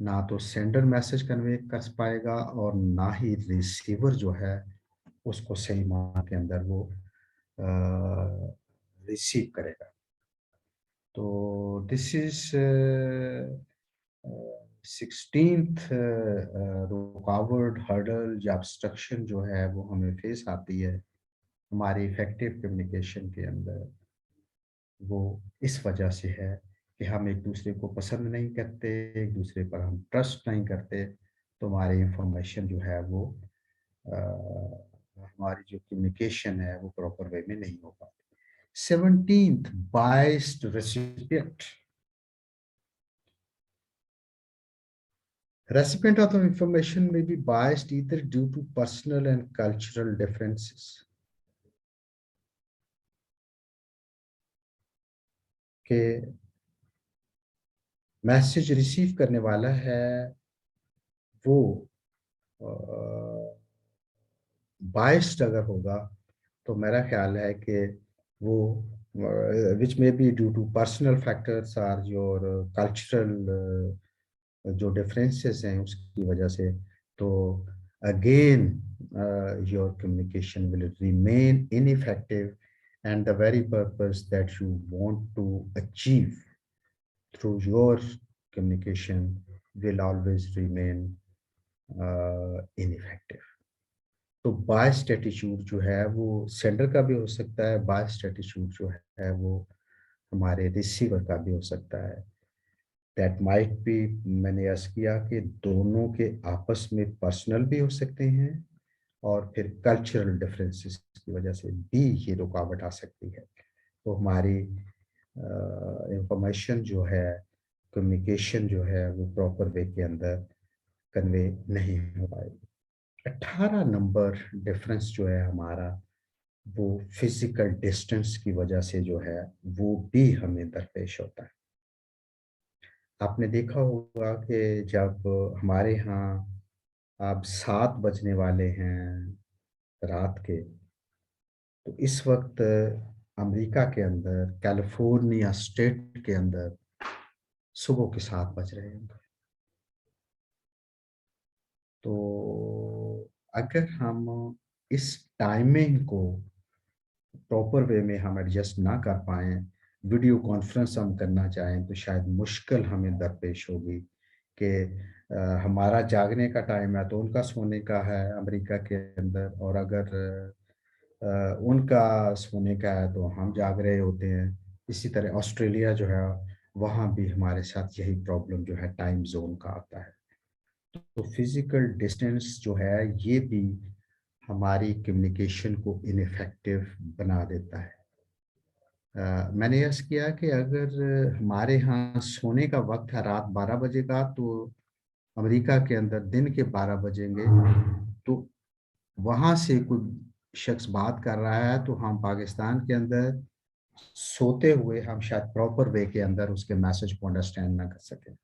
ना तो सेंडर मैसेज कन्वे कर पाएगा और ना ही रिसीवर जो है उसको सही मायने के अंदर वो रिसीव करेगा। तो दिस इज 16th रुकावट, हर्डल या ऑब्स्ट्रक्शन जो है वो हमें फेस आती है हमारी इफेक्टिव कम्युनिकेशन के अंदर। वो इस वजह से है कि हम एक दूसरे को पसंद नहीं करते, एक दूसरे पर हम ट्रस्ट नहीं करते, तो हमारी इंफॉर्मेशन जो है वो हमारी जो कम्युनिकेशन है वो प्रॉपर वे में नहीं हो पाती। 17th biased recipient. Recipient of the information may be biased either due to personal and cultural differences. कि मैसेज रिसीव करने वाला है वो बाइस्ड अगर होगा तो मेरा ख्याल है कि वो which may be due to personal factors और योर कल्चरल जो डिफरेंसेस हैं उसकी वजह से, तो again your communication will remain ineffective and the very purpose that you want to achieve through your communication will always remain ineffective. तो biased attitude जो है वो सेंडर का भी हो सकता है, बायस्ड एटीट्यूड जो है वो हमारे रिसीवर का भी हो सकता है। दैट माइट बी, मैंने अर्ज किया कि दोनों के आपस में पर्सनल भी हो सकते हैं और फिर कल्चरल डिफरेंसेस की वजह से भी ये रुकावट आ सकती है। तो हमारी इंफॉर्मेशन जो है, कम्युनिकेशन जो है वो प्रॉपर वे के अंदर कन्वे नहीं हो पाएगी। 18 नंबर डिफरेंस जो है हमारा वो फिजिकल डिस्टेंस की वजह से जो है वो भी हमें दरपेश होता है। आपने देखा होगा कि जब हमारे यहाँ अब 7 बजने वाले हैं रात के, तो इस वक्त अमेरिका के अंदर कैलिफोर्निया स्टेट के अंदर सुबह के 7 बज रहे हैं। तो अगर हम इस टाइमिंग को प्रॉपर वे में हम एडजस्ट ना कर पाएँ, वीडियो कॉन्फ्रेंस हम करना चाहें तो शायद मुश्किल हमें दरपेश होगी कि हमारा जागने का टाइम है तो उनका सोने का है अमेरिका के अंदर, और अगर उनका सोने का है तो हम जाग रहे होते हैं। इसी तरह ऑस्ट्रेलिया जो है वहाँ भी हमारे साथ यही प्रॉब्लम जो है टाइम ज़ोन का आता है। तो फिजिकल डिस्टेंस जो है ये भी हमारी कम्युनिकेशन को इनइफेक्टिव बना देता है। मैंने अर्ज़ किया कि अगर हमारे यहाँ सोने का वक्त है रात 12 बजे का, तो अमेरिका के अंदर दिन के 12 बजेंगे। तो वहाँ से कोई शख्स बात कर रहा है तो हम पाकिस्तान के अंदर सोते हुए हम शायद प्रॉपर वे के अंदर उसके मैसेज को अंडरस्टैंड ना कर सकें।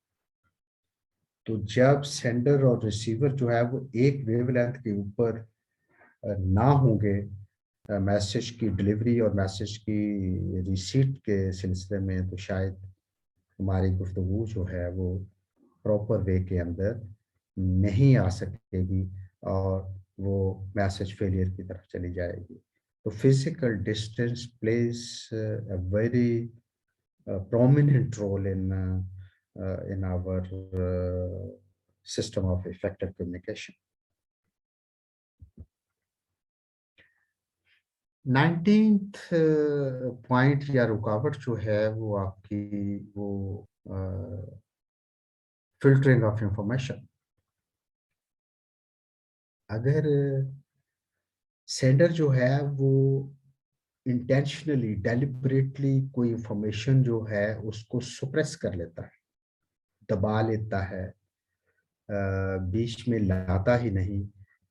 तो जब सेंडर और रिसीवर जो है वो एक वेवलेंथ के ऊपर ना होंगे मैसेज की डिलीवरी और मैसेज की रिसीट के सिलसिले में, तो शायद हमारी गुफ्तगू जो है वो प्रॉपर वे के अंदर नहीं आ सकेगी और वो मैसेज फेलियर की तरफ चली जाएगी। तो physical distance plays a very prominent role in our system of effective communication. 19th point या रुकावट जो है वो आपकी वो फिल्टरिंग ऑफ इंफॉर्मेशन। अगर सेंडर जो है वो इंटेंशनली डेलिबरेटली कोई इंफॉर्मेशन जो है उसको सुप्रेस कर लेता है, दबा लेता है, बीच में लाता ही नहीं,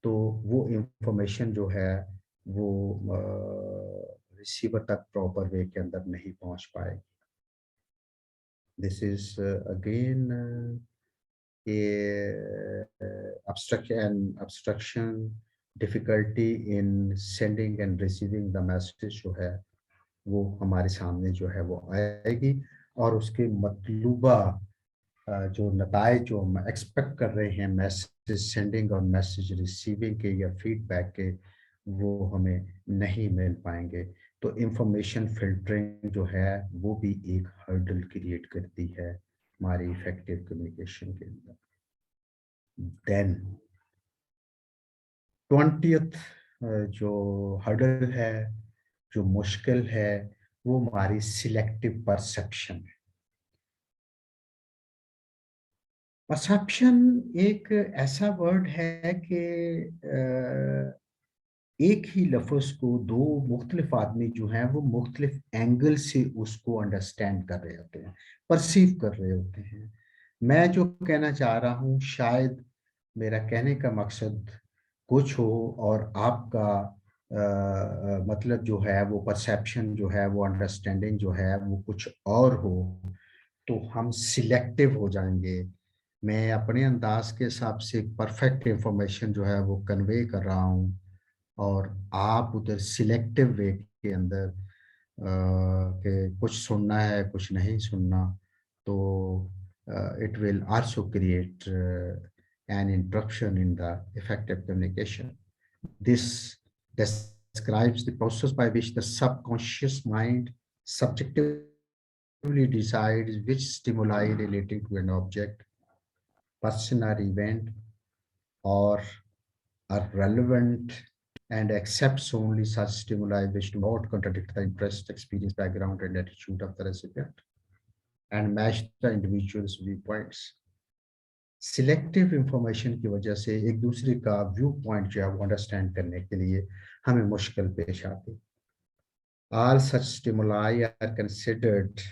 तो वो इंफॉर्मेशन जो है वो रिसीवर तक प्रॉपर वे के अंदर नहीं पहुंच पाएगी। This is again obstruction, difficulty in sending and receiving the message जो है वो हमारे सामने जो है वो आएगी और उसके मतलूबा जो नताइज जो हम एक्सपेक्ट कर रहे हैं मैसेज सेंडिंग और मैसेज रिसीविंग के या फीडबैक के, वो हमें नहीं मिल पाएंगे। तो इंफॉर्मेशन फिल्टरिंग जो है वो भी एक हर्डल क्रिएट करती है हमारी इफेक्टिव कम्युनिकेशन के अंदर। देन 20th जो हर्डल है, जो मुश्किल है, वो हमारी सिलेक्टिव परसेप्शन है। परसेप्शन एक ऐसा वर्ड है कि एक ही लफ्ज को दो मुख्तलिफ आदमी जो हैं वो मुख्तलिफ एंगल से उसको अंडरस्टैंड कर रहे होते हैं, परसीव कर रहे होते हैं। मैं जो कहना चाह रहा हूँ शायद मेरा कहने का मकसद कुछ हो और आपका मतलब जो है वो परसेप्शन जो है वो अंडरस्टैंडिंग जो है वो कुछ और हो, तो हम सिलेक्टिव हो जाएंगे। मैं अपने अंदाज के हिसाब से परफेक्ट इंफॉर्मेशन जो है वो कन्वे कर रहा हूँ और आप उधर सिलेक्टिव वे के अंदर के कुछ सुनना है कुछ नहीं सुनना, तो it will also create an interruption in the effective communication. This describes the process by which the subconscious mind subjectively decides which stimuli relating to an object, person or event or are relevant and accepts only such stimuli which do not contradict the interest, experience, background and attitude of the recipient and match the individual's viewpoints. Selective information की वजह से एक दूसरे का view point जो है वो understand करने के लिए हमें मुश्किल पेश आती। All such stimuli are considered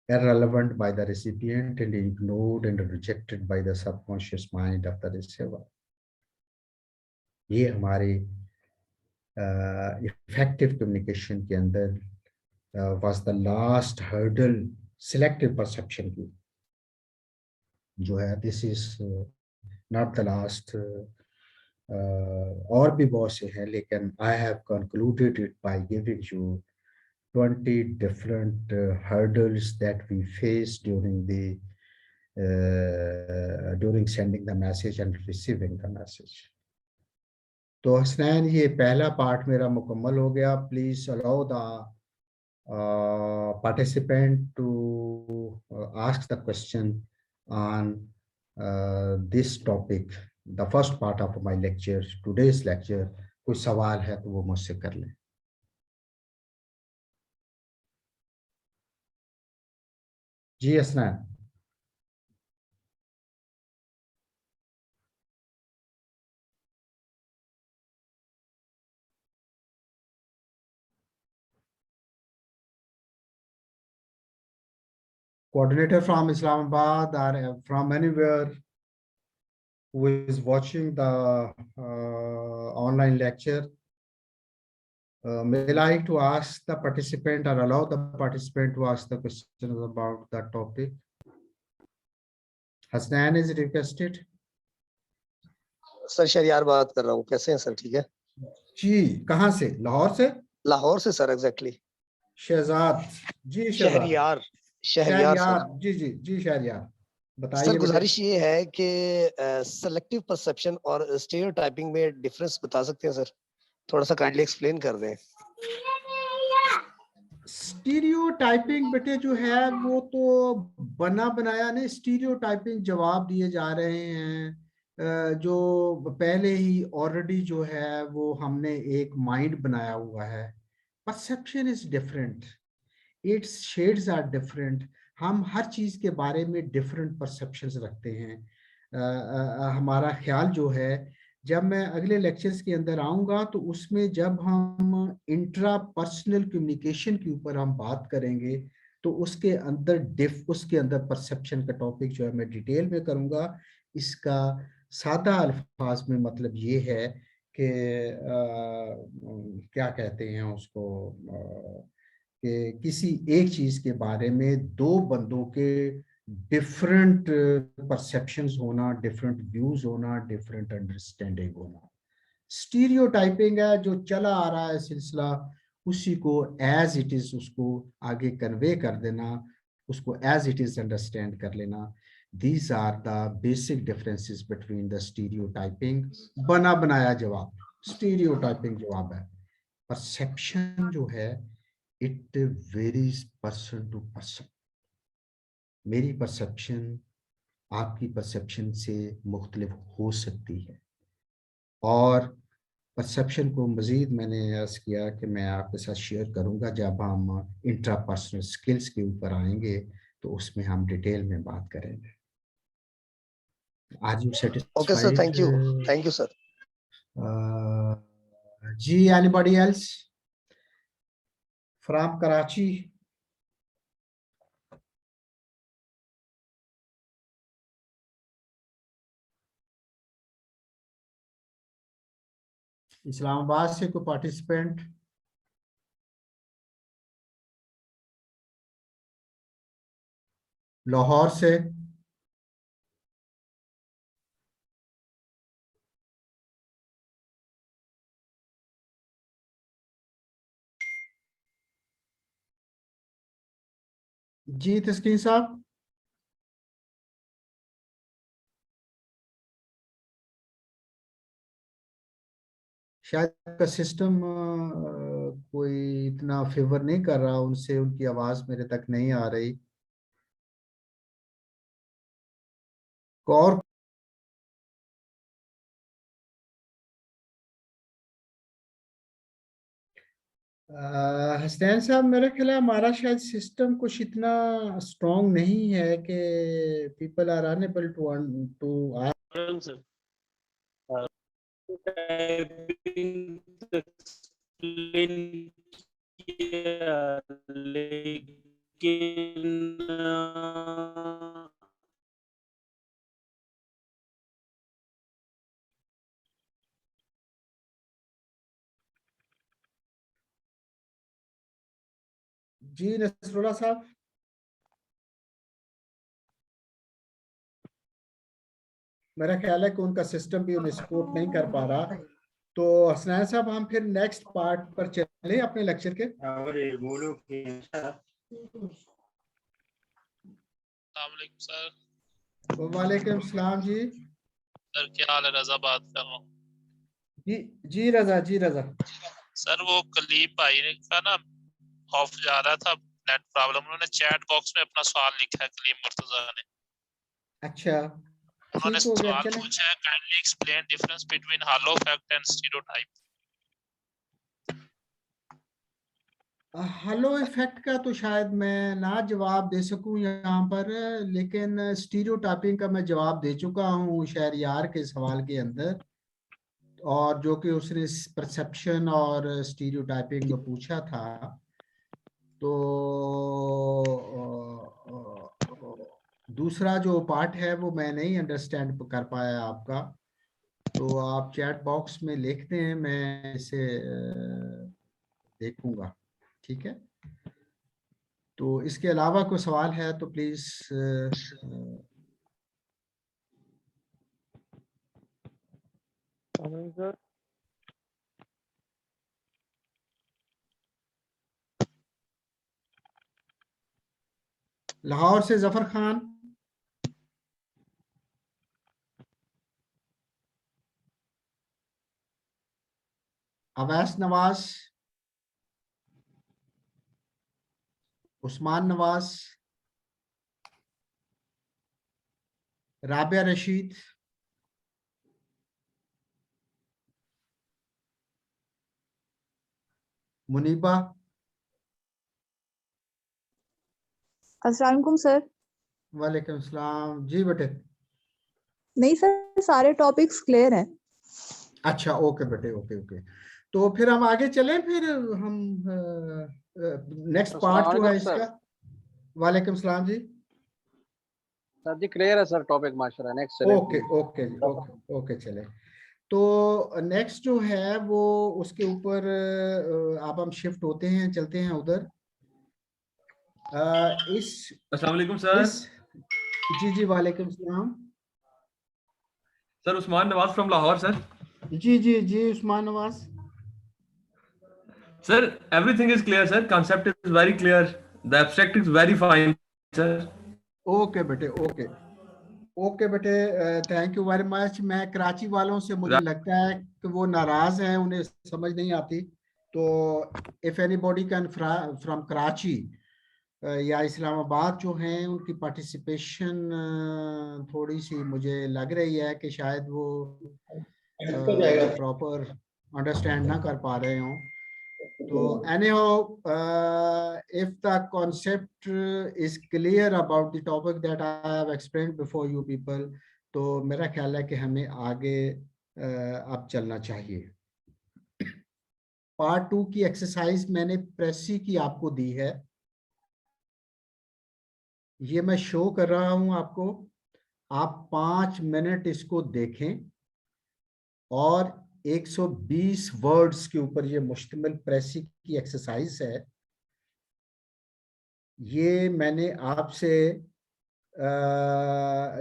irrelevant by the recipient and ignored and rejected by the subconscious mind of the receiver. ये हमारे इफेक्टिव कम्युनिकेशन के अंदर was the last hurdle selective perception की जो है। This is not the last, और भी बहुत से हैं, लेकिन I have concluded it by giving you 20 different hurdles that we face during sending the message and receiving the message. तो हसनैन ये पहला पार्ट मेरा मुकम्मल हो गया। Please allow the participant to ask the question on this topic, the first part of my lecture, today's lecture। कोई सवाल है तो वो मुझसे कर लें। जी Hasnain. Coordinator from Islamabad or from anywhere who is watching the online lecture, May I like to ask the participant or allow the participant to ask the questions about the topic? Hasnan is requested. Sir Shahriyar बात कर रहा हूँ, कैसे हैं sir? ठीक है जी, कहाँ से? लाहौर से? लाहौर से सर, एग्जैक्टली। शहजाद जी, शहरियार शहरियार सर। जी जी जी शहरियार, बताइए। सर गुजारिश ये है कि सेलेक्टिव परसेप्शन और स्टीरियोटाइपिंग में डिफरेंस बता सकते हैं सर? थोड़ा सा काइंडली एक्सप्लेन कर दें। स्टीरियोटाइपिंग बेटे जो है वो तो बना बनाया नहीं, स्टीरियोटाइपिंग जवाब दिए जा रहे हैं जो पहले ही ऑलरेडी जो है वो हमने एक माइंड बनाया हुआ है। Perception is different, it's shades are different. हम हर चीज के बारे में डिफरेंट परसेप्शंस रखते हैं। हमारा ख्याल जो है, जब मैं अगले लेक्चर्स के अंदर आऊंगा तो उसमें जब हम इंट्रा पर्सनल कम्युनिकेशन के ऊपर हम बात करेंगे तो उसके अंदर परसेप्शन का टॉपिक जो है मैं डिटेल में करूंगा। इसका सादा अल्फाज में मतलब ये है कि क्या कहते हैं उसको, कि किसी एक चीज के बारे में दो बंदों के डिफरेंट परसेप्शंस होना, डिफरेंट व्यूज होना, डिफरेंट अंडरस्टैंडिंग होना। स्टीरियोटाइपिंग है जो चला आ रहा है सिलसिला, उसी को एज इट इज उसको आगे कन्वे कर देना, उसको एज इट इज अंडरस्टैंड कर लेना। These are the basic differences between the stereotyping. बना बनाया जवाब स्टीरियोटाइपिंग जवाब है। परसेप्शन जो है it varies person to person. मेरी परसेप्शन आपकी परसेप्शन से मुख्तलिफ हो सकती है, और परसेप्शन को मजीद मैंने अर्ज किया कि मैं आपके साथ शेयर करूंगा जब हम इंट्रापर्सनल स्किल्स के ऊपर आएंगे तो उसमें हम डिटेल में बात करेंगे। Are you satisfied? Okay sir, thank you sir. जी, anybody else from Karachi? Islamabad से कोई पार्टिसिपेंट? लाहौर से? जी तस्कीन साहब? शायद का सिस्टम कोई इतना फेवर नहीं कर रहा उनसे, उनकी आवाज मेरे तक नहीं आ रही। और हसनैन साहब, मेरा ख्याल है हमारा शायद सिस्टम कुछ इतना स्ट्रॉन्ग नहीं है कि people are unable to sir लेकिन जी नसरुल्लाह साहब? मेरा ख्याल है कि उनका सिस्टम भी उन्हें सपोर्ट नहीं कर पा रहा। तो हसनैन साहब, हम फिर नेक्स्ट पार्ट पर चले अपने लेक्चर के। सर वालेकुम सलाम जी। सर क्या हाल है? रजा बात कर रहा हूँ। जी रजा, जी रजा। सर वो कलीम भाई ने का ना ऑफ जा रहा था, नेट प्रॉब्लम, उन्होंने चैट बॉक्स में अपना सवाल लिखा है, कलीम मुर्तजा ने। अच्छा, उन्होंने ठीक हो गया। सवाल चलें, पूछा है, kindly explain difference between hello effect and stereotype. Hello effect का तो शायद मैं ना जवाब दे सकूं यहाँ पर, लेकिन स्टीरियोटाइपिंग का मैं जवाब दे चुका हूँ शहरियार के सवाल के अंदर, और जो कि उसने परसेप्शन और स्टीरियोटाइपिंग में पूछा था। तो दूसरा जो पार्ट है वो मैं नहीं अंडरस्टैंड कर पाया आपका, तो आप चैट बॉक्स में लिखते हैं, मैं इसे देखूंगा, ठीक है। तो इसके अलावा कोई सवाल है तो प्लीज सर। लाहौर से जफर खान, अवैस नवाज, उस्मान नवाज, राबिया रशीद, मुनीबा। अस्सलाम वालेकुम सर। वालेकुम सलाम जी बेटे। नहीं सर, सारे टॉपिक्स क्लियर हैं। अच्छा ओके बेटे, ओके ओके। तो फिर हम आगे चलें, फिर हम नेक्स्ट पार्ट जो है इसका। वालेकुम सलाम जी। सर जी क्लियर है सर टॉपिक माशाल्लाह। नेक्स्ट चलें ओके ओके जी, ओके ओके चले। तो नेक्स्ट जो है वो उसके ऊपर अब हम शिफ्ट होते हैं, चलते हैं उधर। अस्सलाम वालेकुम सर। जी जी वालेकुम सलाम। Sir Usman Nawaz from Lahore sir. जी जी जी Usman Nawaz. Sir everything is clear sir, concept is very clear, the abstract is very fine sir. Okay बेटे, ओके ओके बेटे, थैंक यू वेरी मच। मैं कराची वालों से मुझे लगता है कि वो नाराज हैं, उन्हें समझ नहीं आती। तो if anybody can from Karachi या इस्लामाबाद जो हैं, उनकी पार्टिसिपेशन थोड़ी सी मुझे लग रही है कि शायद वो प्रॉपर अंडरस्टैंड ना कर पा रहे हों। तो anyhow, if the concept is clear about the topic that I have explained before you people, तो मेरा ख्याल है कि हमें आगे अब चलना चाहिए। पार्ट 2 की एक्सरसाइज मैंने प्रेसी की आपको दी है, ये मैं शो कर रहा हूं आपको। आप 5 मिनट इसको देखें और 120 वर्ड्स के ऊपर ये मुश्तमिल प्रेसी की एक्सरसाइज है। ये मैंने आपसे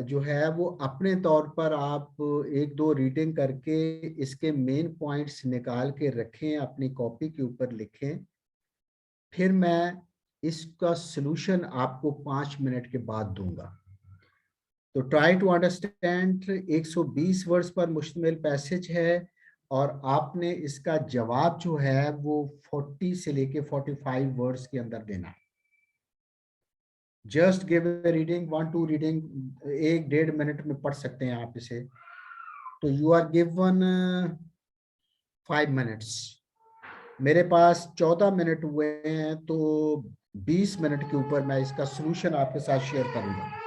जो है वो अपने तौर पर आप एक दो रीडिंग करके इसके मेन पॉइंट्स निकाल के रखें, अपनी कॉपी के ऊपर लिखें। फिर मैं इसका सलूशन आपको 5 मिनट के बाद दूंगा। तो ट्राई टू अंडरस्टैंड, 120 वर्ड्स पर मुश्तमिल पैसेज है और आपने इसका जवाब जो है वो 40 से लेके 45 वर्ड्स के अंदर देना है। Just give a reading, 1-2 reading, 1-1.5 minute में पढ़ सकते हैं आप इसे। तो यू आर गिवन 5 मिनट्स। मेरे पास 14 मिनट हुए हैं, तो 20 मिनट के ऊपर मैं इसका सलूशन आपके साथ शेयर करूंगा।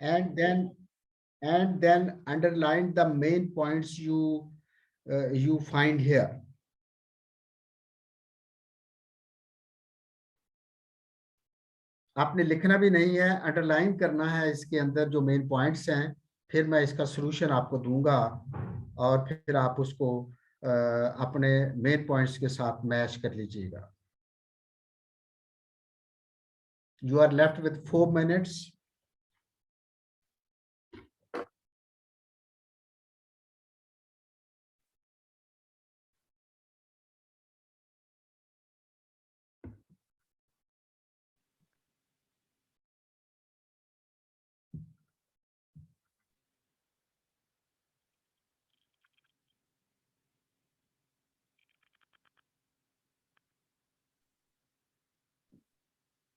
and then underline the main points you find here. आपने लिखना भी नहीं है, अंडरलाइन करना है इसके अंदर जो मेन पॉइंट्स हैं। फिर मैं इसका सलूशन आपको दूंगा और फिर आप उसको अपने मेन पॉइंट्स के साथ मैच कर लीजिएगा। You are left with 4 minutes.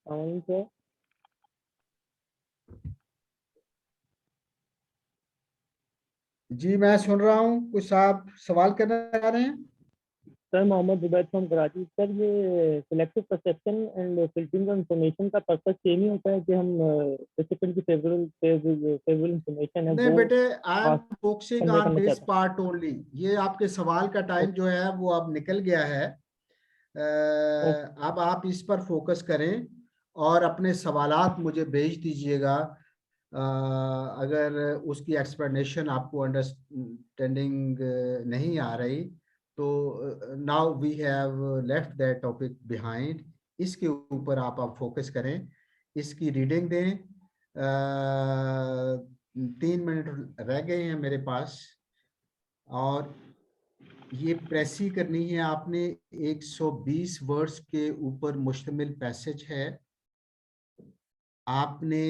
Sir जी मैं सुन रहा हूँ, कुछ आप सवाल करना चाह रहे हैं? Sir Mohammad Zubair from Karachi. Sir ये selective perception and filtering of information का पर्पस सेम ही होता है कि हम रेसिपिएंट की फेवरेबल इंफॉर्मेशन है नहीं वो बेटे, I am focusing convey on करना दिस चाहते पार्ट ओनली। ये आपके सवाल का टाइम जो है वो अब निकल गया है। हैं। अब आप इस पर फोकस करें और अपने सवालात मुझे भेज दीजिएगा। अगर उसकी एक्सप्लेनेशन आपको अंडरस्टैंडिंग नहीं आ रही तो now we have left that topic behind. इसके ऊपर आप फोकस करें, इसकी रीडिंग दें। 3 मिनट रह गए हैं मेरे पास और ये प्रेसी करनी है आपने। 120 वर्ड्स के ऊपर मुश्तमिल पैसेज है। आपने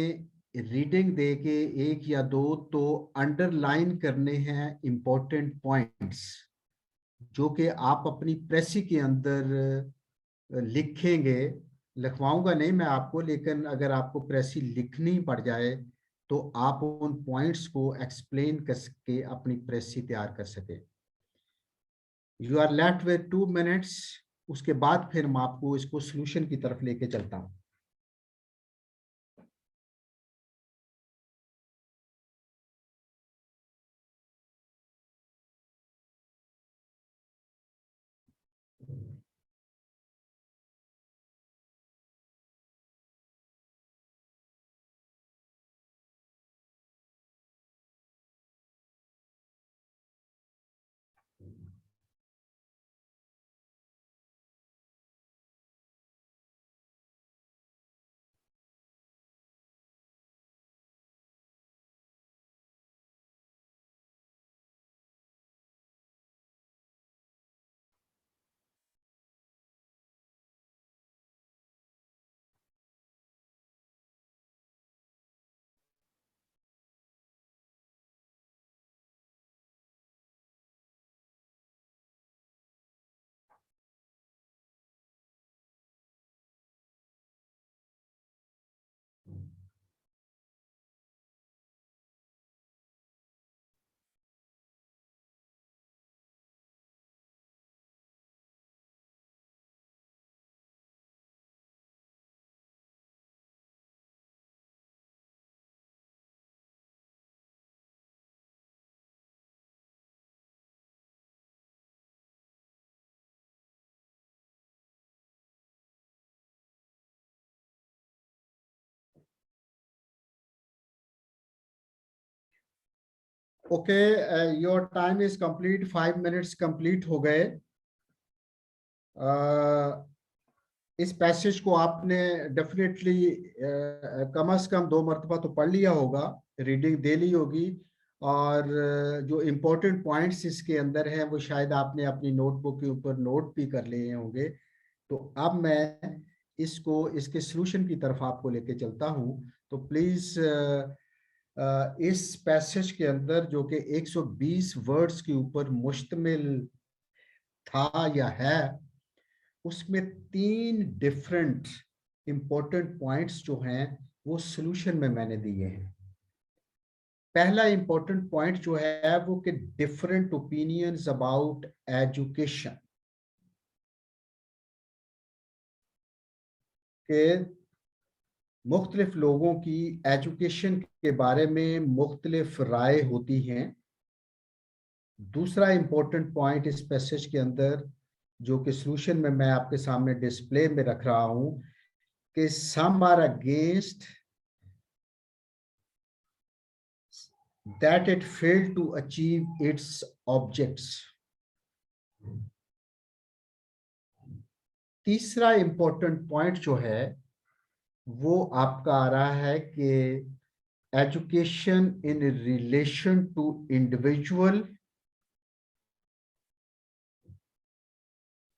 रीडिंग दे के एक या दो तो अंडरलाइन करने हैं इंपॉर्टेंट पॉइंट्स, जो कि आप अपनी प्रेसी के अंदर लिखेंगे। लिखवाऊंगा नहीं मैं आपको, लेकिन अगर आपको प्रेसी लिखनी पड़ जाए तो आप उन पॉइंट्स को एक्सप्लेन करके अपनी प्रेसी तैयार कर सके। You are left with 2 minutes. उसके बाद फिर मैं आपको इसको सॉल्यूशन की तरफ लेके चलता हूं। Okay, your time is complete. 5 minutes complete हो गए। इस पैसेज को आपने डेफिनेटली कम से कम 2 मरतबा तो पढ़ लिया होगा, रीडिंग दे ली होगी, और जो इम्पोर्टेंट पॉइंट्स इसके अंदर हैं वो शायद आपने अपनी नोटबुक के ऊपर नोट भी कर लिए होंगे। तो अब मैं इसको इसके सॉल्यूशन की तरफ आपको लेके चलता हूं। तो प्लीज इस पैसेज के अंदर जो कि 120 वर्ड्स के ऊपर मुश्तमिल था या है, उसमें 3 डिफरेंट इंपॉर्टेंट पॉइंट्स जो हैं वो सॉल्यूशन में मैंने दिए हैं। पहला इंपॉर्टेंट पॉइंट जो है वो कि डिफरेंट ओपिनियंस अबाउट एजुकेशन, के मुख्तलिफ लोगों की एजुकेशन के बारे में मुख्तलिफ राय होती हैं। दूसरा इंपॉर्टेंट पॉइंट इस पैसेज के अंदर जो कि सॉल्यूशन में मैं आपके सामने डिस्प्ले में रख रहा हूं कि some are against that it failed to achieve its objects. तीसरा इंपॉर्टेंट पॉइंट जो है वो आपका आ रहा है कि education in relation to individual,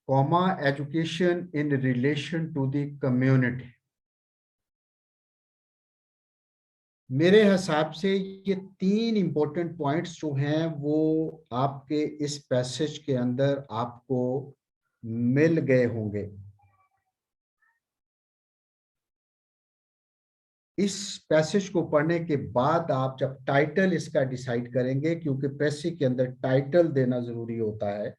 comma education in relation to the community. मेरे हिसाब से ये 3 इंपॉर्टेंट पॉइंट्स जो हैं वो आपके इस पैसेज के अंदर आपको मिल गए होंगे। इस पैसेज को पढ़ने के बाद आप जब टाइटल इसका डिसाइड करेंगे, क्योंकि प्रेसी के अंदर टाइटल देना जरूरी होता है,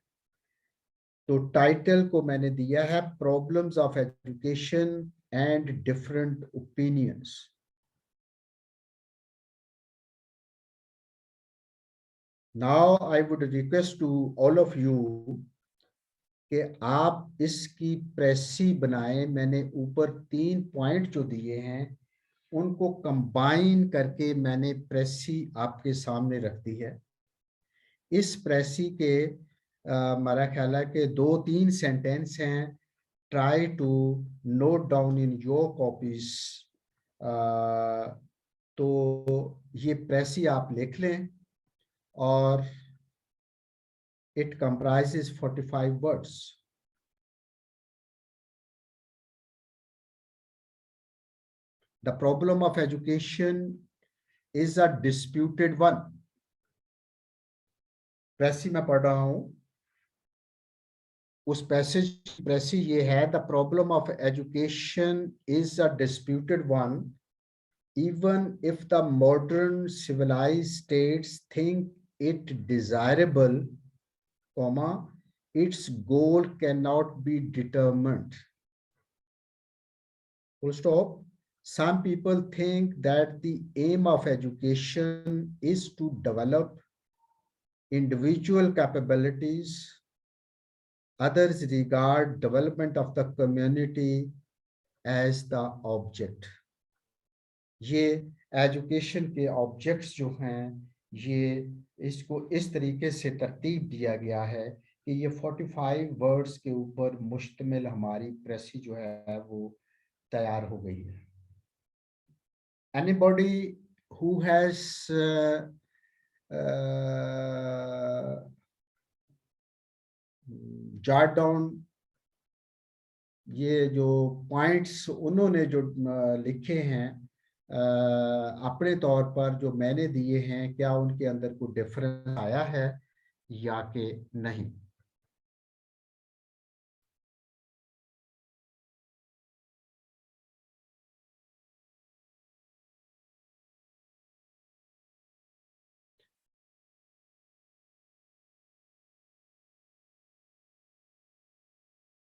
तो टाइटल को मैंने दिया है problems of education and different opinions. Now I would request to all of you कि आप इसकी प्रेसी बनाएं। मैंने ऊपर 3 पॉइंट जो दिए हैं उनको कंबाइन करके मैंने प्रेसी आपके सामने रख दी है। इस प्रेसी के मेरा ख्याल है कि 2-3 सेंटेंस हैं। Try to note down in your copies. तो ये प्रेसी आप लिख लें और it comprises 45 words. The problem of education is a disputed one. प्रेसी में पढ़ रहा हूं, उस पैसेज प्रेसी ये है, the problem of education is a disputed one, even if the modern civilized states think it desirable, comma, its goal cannot be determined. Full stop. Some people think that the aim of education is to develop individual capabilities. Others regard development of the community as the object. ये education के objects जो हैं, ये इसको इस तरीके से तरतीब दिया गया है कि ये 45 वर्ड्स के ऊपर मुश्तमिल हमारी प्रेसी जो है वो तैयार हो गई है। Anybody who has jot down ये जो पॉइंट्स उन्होंने जो लिखे हैं अपने तौर पर जो मैंने दिए हैं, क्या उनके अंदर कोई डिफरेंस आया है या कि नहीं?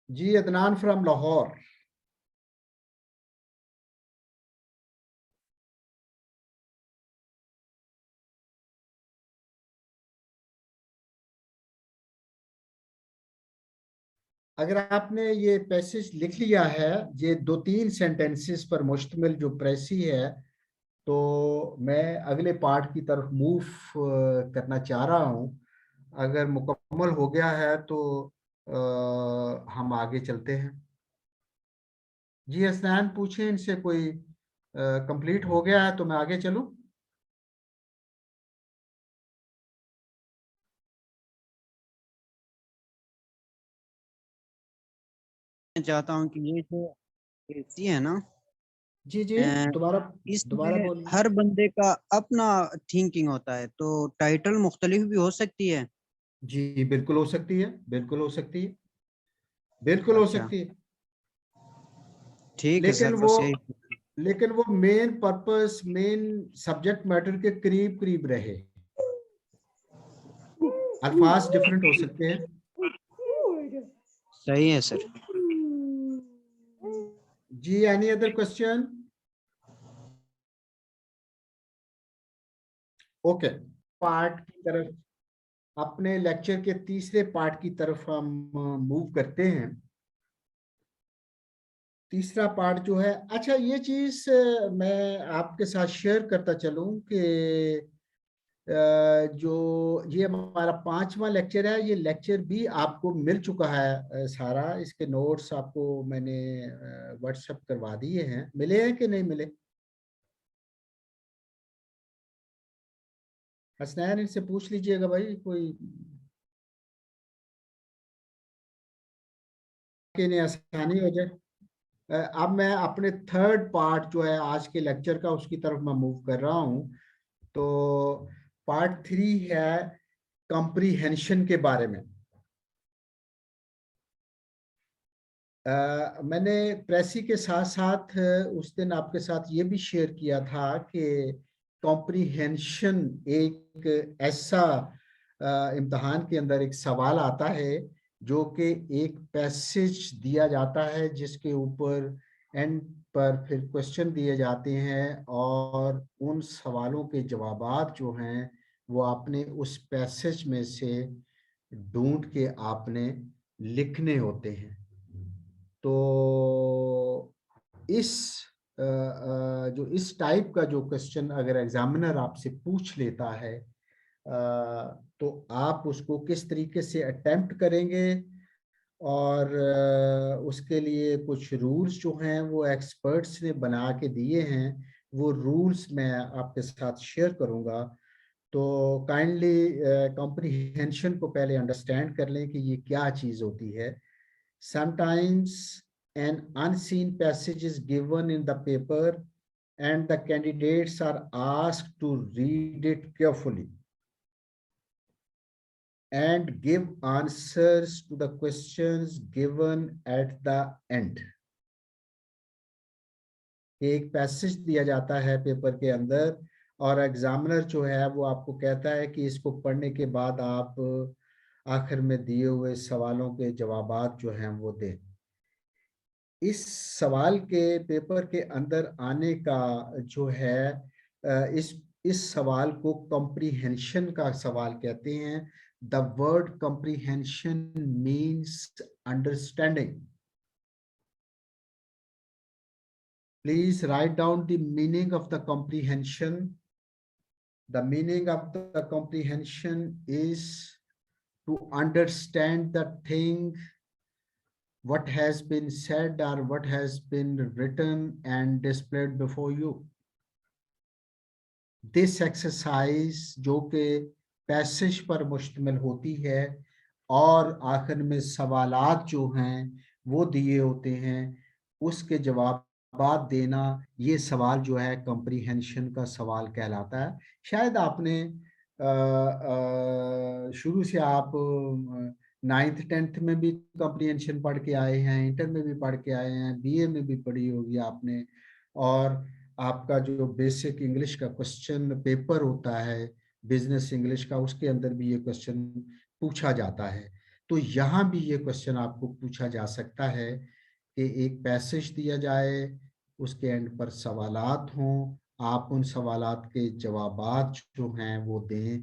जी, अदनान फ्रॉम लाहौर। अगर आपने ये पैसेज लिख लिया है, ये 2-3 सेंटेंसेस पर मुश्तमिल जो प्रेसी है, तो मैं अगले पार्ट की तरफ मूव करना चाह रहा हूँ। अगर मुकम्मल हो गया है तो हम आगे चलते हैं। जी हसनैन पूछें इनसे, कोई कंप्लीट हो गया है तो मैं आगे चलूं? चाहता हूँ कि ये जो एसी है ना, जी जी दोबारा इसमें बोलिए। हर बंदे का अपना थिंकिंग होता है, तो टाइटल मुख्तलिफ भी हो सकती है। जी बिल्कुल हो सकती है, बिल्कुल हो सकती है, बिल्कुल हो सकती है। ठीक है सर, लेकिन वो main purpose, main subject matter के करीब करीब रहे। अल्फाज डिफरेंट हो सकते हैं। सही है सर। जी any other question? Okay, part की तरफ, अपने लेक्चर के तीसरे पार्ट की तरफ हम मूव करते हैं। तीसरा पार्ट जो है, अच्छा ये चीज मैं आपके साथ शेयर करता चलूं कि जो ये हमारा 5वां लेक्चर है, ये लेक्चर भी आपको मिल चुका है सारा। इसके नोट्स आपको मैंने व्हाट्सएप करवा दिए हैं। मिले हैं कि नहीं मिले? हसनैन इनसे पूछ लीजिएगा भाई, कोई कि नहीं आसानी हो जाए। अब मैं अपने थर्ड पार्ट जो है आज के लेक्चर का, उसकी तरफ मैं मूव कर रहा हूं। तो पार्ट 3 है कॉम्प्रिहेंशन के बारे में। मैंने प्रेसी के साथ साथ उस दिन आपके साथ ये भी शेयर किया था कि कॉम्प्रीहेंशन एक ऐसा इम्तहान के अंदर एक सवाल आता है जो कि एक पैसेज दिया जाता है जिसके ऊपर एंड पर फिर क्वेश्चन दिए जाते हैं और उन सवालों के जवाबात जो हैं वो आपने उस पैसेज में से ढूंढ के आपने लिखने होते हैं। तो इस जो इस टाइप का जो क्वेश्चन अगर एग्जामिनर आपसे पूछ लेता है तो आप उसको किस तरीके से अटेम्प्ट करेंगे और उसके लिए कुछ रूल्स जो हैं वो एक्सपर्ट्स ने बना के दिए हैं, वो रूल्स मैं आपके साथ शेयर करूंगा। तो काइंडली कॉम्प्रिहेंशन को पहले अंडरस्टैंड कर लें कि ये क्या चीज़ होती है। Sometimes an unseen passage is given in the paper and the candidates are asked to read it carefully and give answers to the questions given at the end. एक पैसेज दिया जाता है पेपर के अंदर और एग्जामिनर जो है वो आपको कहता है कि इसको पढ़ने के बाद आप आखिर में दिए हुए सवालों के जवाबात जो हैं वो दें। इस सवाल के पेपर के अंदर आने का जो है इस सवाल को कॉम्प्रीहेंशन का सवाल कहते हैं। The word comprehension means understanding. Please write down the meaning of the comprehension. The meaning of the comprehension is to understand the thing what has been said or what has been written and displayed before you. This exercise जो कि passage पर मुश्तमिल होती है और आखिर में सवालात जो हैं वो दिए होते हैं, उसके जवाब देना, ये सवाल जो है कॉम्प्रीहेंशन का सवाल कहलाता है। शायद आपने शुरू से आप 9th 10th में भी कॉम्प्रीहेंशन पढ़ के आए हैं, इंटर में भी पढ़ के आए हैं, बीए में भी पढ़ी होगी आपने, और आपका जो बेसिक इंग्लिश का क्वेश्चन पेपर होता है बिजनेस इंग्लिश का, उसके अंदर भी ये क्वेश्चन पूछा जाता है। तो यहाँ भी ये क्वेश्चन आपको पूछा जा सकता है कि एक पैसेज दिया जाए, उसके एंड पर सवालात हों, आप उन सवालात के जवाबात जो हैं वो दें।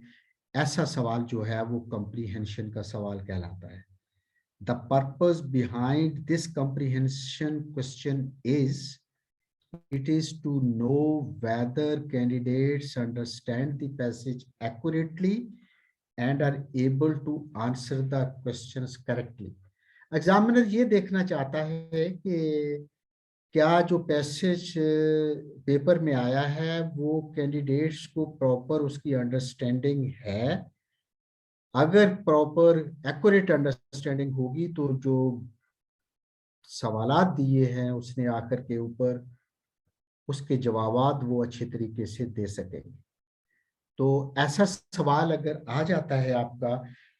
ऐसा सवाल जो है वो कॉम्प्रीहेंशन का सवाल कहलाता है। The purpose behind this comprehension question is it is to know whether candidates understand the passage accurately and are able to answer the questions correctly. Examiner ये देखना चाहता है कि क्या जो पैसेज पेपर में आया है वो कैंडिडेट्स को प्रॉपर उसकी अंडरस्टैंडिंग है। अगर प्रॉपर एक्यूरेट अंडरस्टैंडिंग होगी तो जो सवालात दिए हैं उसने आकर के ऊपर उसके जवाबात वो अच्छे तरीके से दे सकेंगे। तो ऐसा सवाल अगर आ जाता है आपका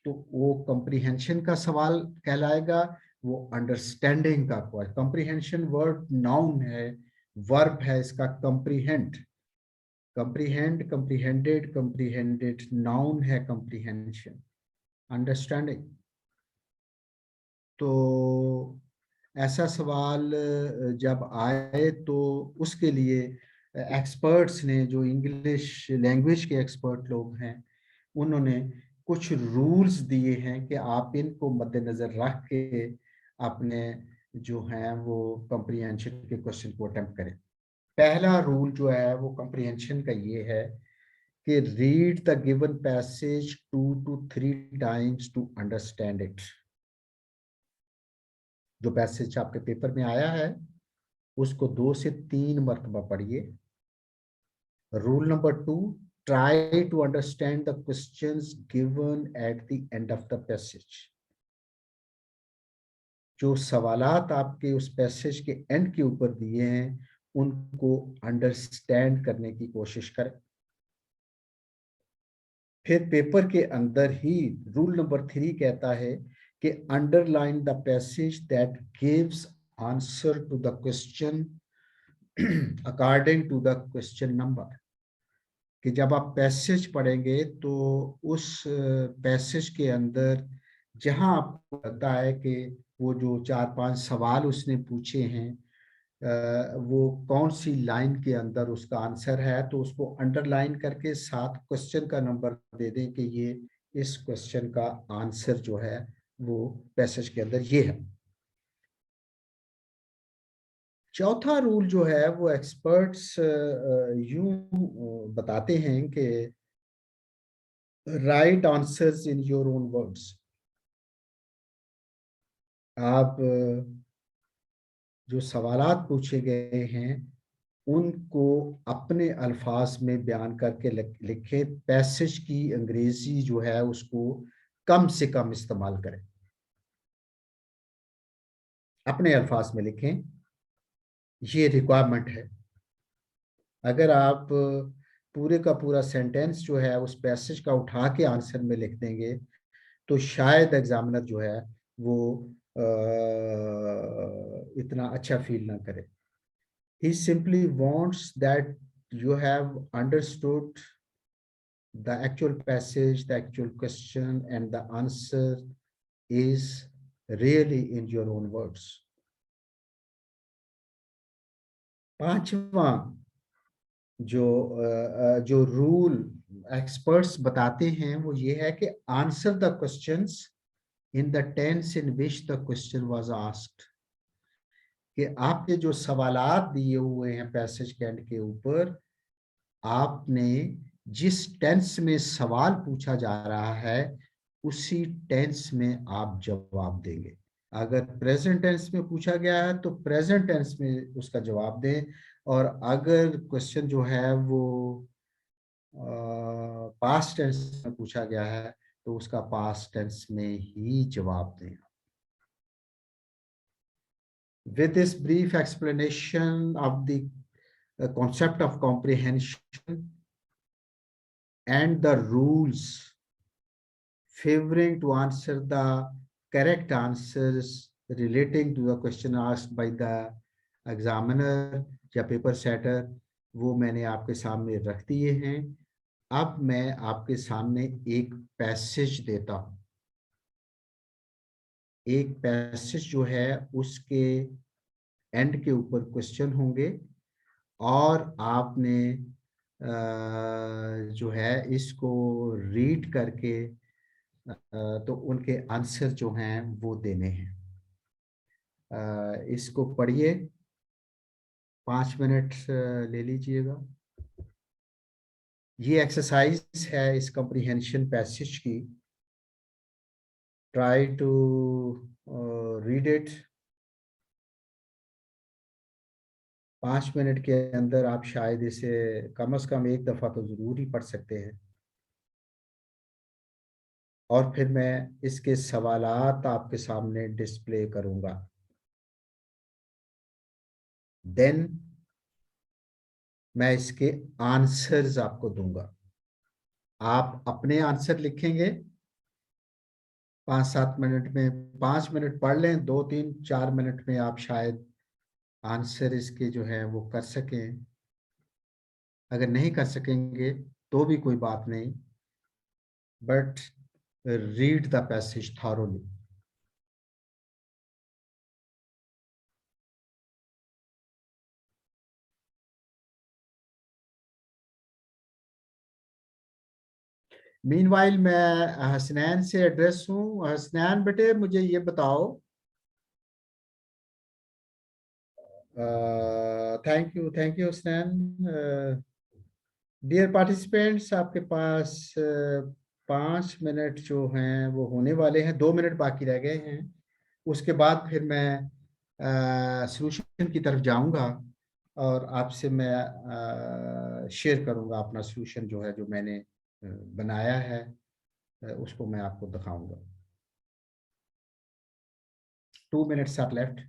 तो वो कॉम्प्रीहेंशन का सवाल कहलाएगा, वो अंडरस्टैंडिंग का। कॉम्प्रीहेंशन वर्ड नाउन है, वर्ब है इसका comprehend, comprehend, comprehended, comprehended, noun है comprehension, understanding। तो ऐसा सवाल जब आए तो उसके लिए एक्सपर्ट्स ने, जो इंग्लिश लैंग्वेज के एक्सपर्ट लोग हैं, उन्होंने कुछ रूल्स दिए हैं कि आप इनको मद्देनजर रख के अपने जो हैं वो कॉम्प्रीहेंशन के क्वेश्चन को अटेम्प्ट करें। पहला रूल जो है वो कॉम्प्रीहेंशन का ये है कि read the given passage 2 to 3 times to understand it. जो पैसेज आपके पेपर में आया है उसको 2 से 3 मरतबा पढ़िए। Rule number 2, try to understand the questions given at the end of the passage. जो सवालात आपके उस पैसेज के एंड के ऊपर दिए हैं उनको अंडरस्टैंड करने की कोशिश करें। फिर पेपर के अंदर ही रूल नंबर 3 कहता है कि underline the passage that gives answer to the question according to the question number, कि जब आप पैसेज पढ़ेंगे तो उस पैसेज के अंदर जहां आपको लगता है कि वो जो 4-5 सवाल उसने पूछे हैं वो कौन सी लाइन के अंदर उसका आंसर है, तो उसको अंडरलाइन करके साथ क्वेश्चन का नंबर दे दें कि ये इस क्वेश्चन का आंसर जो है वो पैसेज के अंदर ये है। चौथा रूल जो है वो एक्सपर्ट्स यूं बताते हैं कि right answers in your own words. आप जो सवालात पूछे गए हैं उनको अपने अल्फाज में बयान करके लिखें। पैसेज की अंग्रेजी जो है उसको कम से कम इस्तेमाल करें, अपने अल्फाज में लिखें, ये रिक्वायरमेंट है। अगर आप पूरे का पूरा सेंटेंस जो है उस पैसेज का उठा के आंसर में लिख देंगे तो शायद एग्जामिनर जो है वो इतना अच्छा फील ना करे। He simply wants that you have understood the actual passage, the actual question, and the answer is really in your own words. पांचवा जो रूल एक्सपर्ट्स बताते हैं वो ये है कि answer the questions in the tense in which the question was asked, कि आपके जो सवालात दिए हुए हैं पैसेज के एंड के ऊपर, आपने जिस टेंस में सवाल पूछा जा रहा है उसी टेंस में आप जवाब देंगे। अगर प्रेजेंट टेंस में पूछा गया है तो प्रेजेंट टेंस में उसका जवाब दें, और अगर क्वेश्चन जो है वो पास्ट टेंस में पूछा गया है तो उसका पास्ट टेंस में ही जवाब दें। With this brief explanation of the concept of comprehension and the rules favoring to answer the correct answers relating to the question asked by the examiner या पेपर सेटर, वो मैंने आपके सामने रख दिए हैं। अब मैं आपके सामने एक पैसेज देता हूं। एक पैसेज जो है उसके एंड के ऊपर क्वेश्चन होंगे और आपने जो है इसको रीड करके तो उनके आंसर जो हैं वो देने हैं। इसको पढ़िए, 5 मिनट ले लीजिएगा। ये एक्सरसाइज है इस कॉम्प्रिहेंशन पैसेज की। Try to read it. 5 minute के अंदर आप शायद इसे कम से कम एक दफा तो जरूर ही पढ़ सकते हैं। और फिर मैं इसके सवालात आपके सामने डिस्प्ले करूंगा। देन मैं इसके आंसर्स आपको दूंगा। आप अपने आंसर लिखेंगे 5-7 मिनट में। 5 मिनट पढ़ लें, 2-3-4 मिनट में आप शायद आंसर इसके जो है वो कर सकें। अगर नहीं कर सकेंगे तो भी कोई बात नहीं, but read the passage thoroughly. Meanwhile मैं हसनैन से एड्रेस हूँ। हसनैन बेटे मुझे ये बताओ। Thank you Hasnain. Dear participants, आपके पास 5 मिनट जो हैं वो होने वाले हैं। 2 मिनट बाकी रह गए हैं। उसके बाद फिर मैं सॉल्यूशन की तरफ जाऊंगा और आपसे मैं शेयर करूंगा अपना सॉल्यूशन जो है, जो मैंने बनाया है, उसको मैं आपको दिखाऊंगा। 2 minutes are left.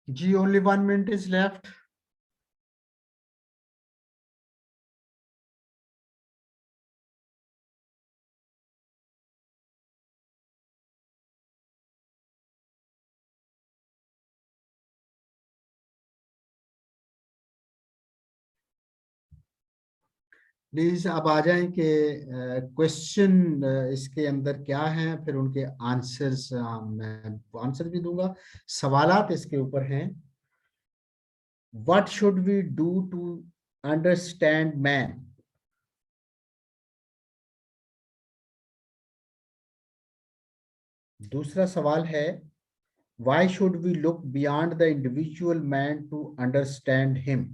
जी, only 1 minute is left. Please अब आ जाएं कि क्वेश्चन इसके अंदर क्या हैं, फिर उनके आंसर्स मैं आंसर भी दूंगा। सवालात इसके ऊपर हैं। What should we do to understand man? दूसरा सवाल है, why should we look beyond the individual man to understand him?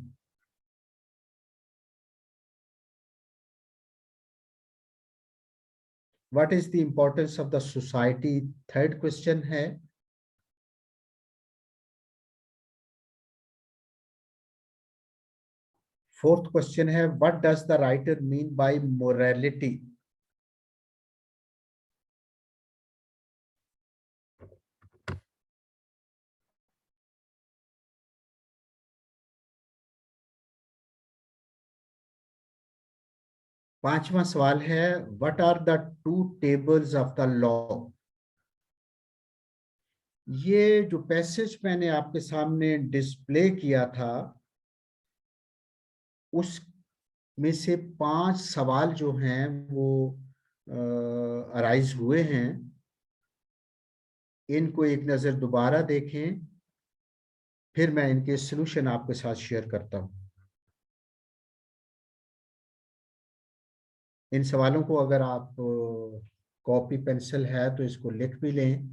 What is the importance of the society? Third question है। फोर्थ क्वेश्चन है, what does the writer mean by morality? पांचवा सवाल है, what are the two tables of the law? ये जो passage मैंने आपके सामने डिस्प्ले किया था, उस में से 5 सवाल जो हैं वो अराइज हुए हैं। इनको एक नजर दोबारा देखें, फिर मैं इनके सलूशन आपके साथ शेयर करता हूं। इन सवालों को अगर आप कॉपी पेंसिल है तो इसको लिख भी लें।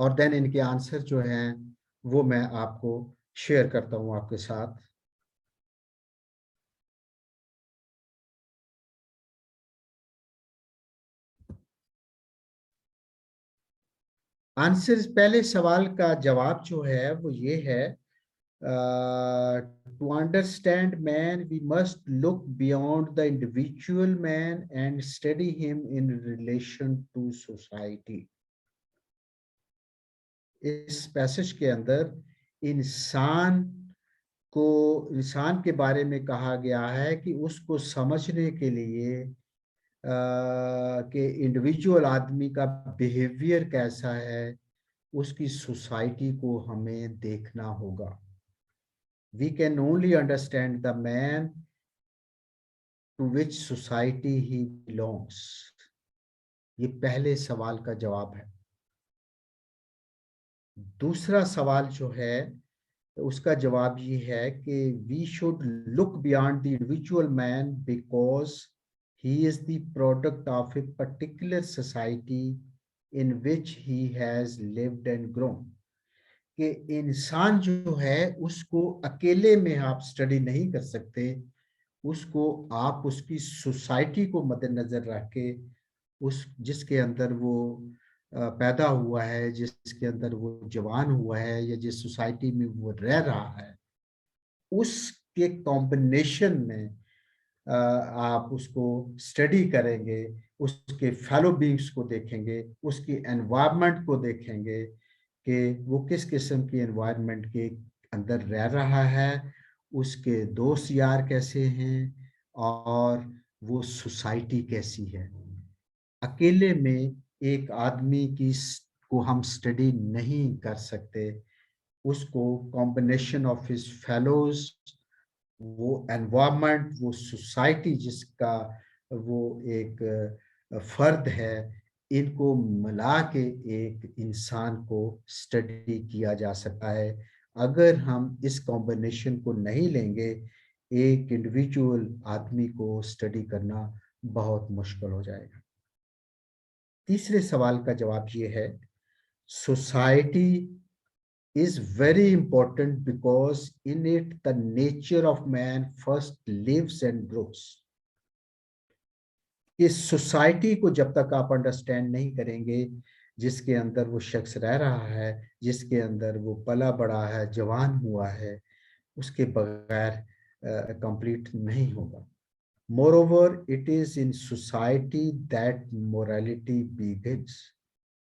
और देन इनके आंसर जो हैं वो मैं आपको शेयर करता हूं आपके साथ। आंसर, पहले सवाल का जवाब जो है वो ये है, to understand man we must look beyond the individual man and study him in relation to society. इस पैसेज के अंदर इंसान के बारे में कहा गया है कि उसको समझने के लिए कि इंडिविजुअल आदमी का बिहेवियर कैसा है, उसकी सोसाइटी को हमें देखना होगा। We can only understand the man to which society he belongs. ये पहले सवाल का जवाब है। दूसरा सवाल जो है उसका जवाब ये है कि we should look beyond the individual man because he is the product of a particular society in which he has lived and grown. कि इंसान जो है उसको अकेले में आप स्टडी नहीं कर सकते, उसको आप उसकी सोसाइटी को मद्देनजर रख के, उस जिसके अंदर वो पैदा हुआ है, जिसके अंदर वो जवान हुआ है, या जिस सोसाइटी में वो रह रहा है, उसके कॉम्बिनेशन में आप उसको स्टडी करेंगे, उसके फेलो बीइंग्स को देखेंगे, उसकी एनवायरनमेंट को देखेंगे कि वो किस किस्म की एनवायरनमेंट के अंदर रह रहा है, उसके दोस्त यार कैसे हैं, और वो सोसाइटी कैसी है। अकेले में एक आदमी को हम स्टडी नहीं कर सकते, उसको कॉम्बिनेशन ऑफ हिज फेलोज, वो एनवायरनमेंट, वो सोसाइटी जिसका वो एक फर्द है, इनको मिला के एक इंसान को स्टडी किया जा सकता है। अगर हम इस कॉम्बिनेशन को नहीं लेंगे, एक इंडिविजुअल आदमी को स्टडी करना बहुत मुश्किल हो जाएगा। तीसरे सवाल का जवाब ये है, society is very important because in it the nature of man first lives and grows. इस सोसाइटी को जब तक आप अंडरस्टैंड नहीं करेंगे, जिसके अंदर वो शख्स रह रहा है, जिसके अंदर वो पला बड़ा है, जवान हुआ है, उसके बगैर कंप्लीट नहीं होगा। Moreover, it is in society that morality begins.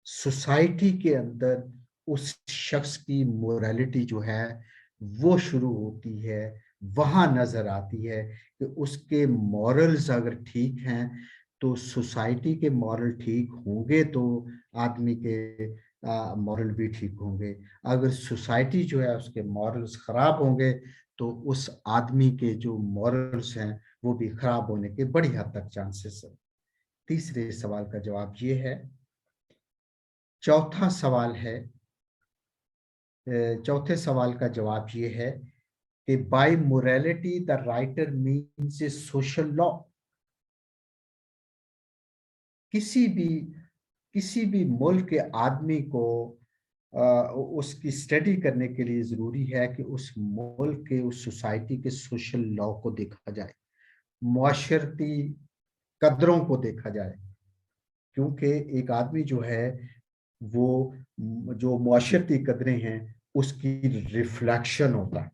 Society के अंदर उस शख्स की मोरालिटी जो है वो शुरू होती है, वहां नजर आती है कि उसके मॉरल्स अगर ठीक हैं तो सोसाइटी के मॉरल ठीक होंगे तो आदमी के मॉरल भी ठीक होंगे। अगर सोसाइटी जो है उसके मॉरल्स खराब होंगे तो उस आदमी के जो मॉरल्स हैं वो भी खराब होने के बड़ी हद तक चांसेस है। तीसरे सवाल का जवाब ये है। चौथा सवाल है, चौथे सवाल का जवाब ये है कि by morality the writer means a social law. किसी भी मुल्क के आदमी को उसकी स्टडी करने के लिए जरूरी है कि उस मुल्क के, उस सोसाइटी के सोशल लॉ को देखा जाए, मुआशरती कदरों को देखा जाए, क्योंकि एक आदमी जो है वो जो मुआशरती कदरें हैं उसकी रिफ्लेक्शन होता है।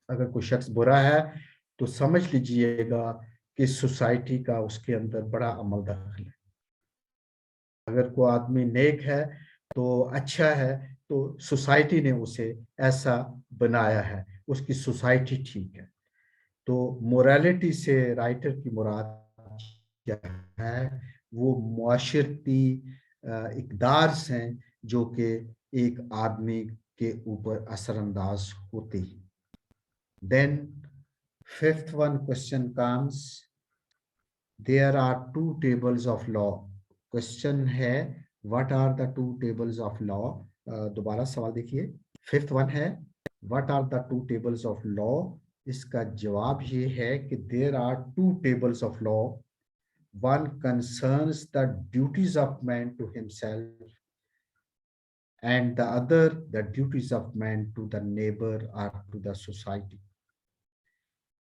अगर कोई शख्स बुरा है तो समझ लीजिएगा कि सोसाइटी का उसके अंदर बड़ा अमल दखल है। अगर कोई आदमी नेक है तो अच्छा है तो सोसाइटी ने उसे ऐसा बनाया है, उसकी सोसाइटी ठीक है। तो मोरालिटी से राइटर की मुराद क्या है? वो मुआशरती इक़दार हैं जो कि एक आदमी के ऊपर असरअंदाज होते हैं। Then fifth one question comes, there are two tables of law. Question है what are the two tables of law? दोबारा सवाल देखिए। फिफ्थ वन है what are the two tables of law? इसका जवाब ये है कि there are two tables of law. One concerns the duties of man to himself and the other the duties of man to the neighbor or to the society.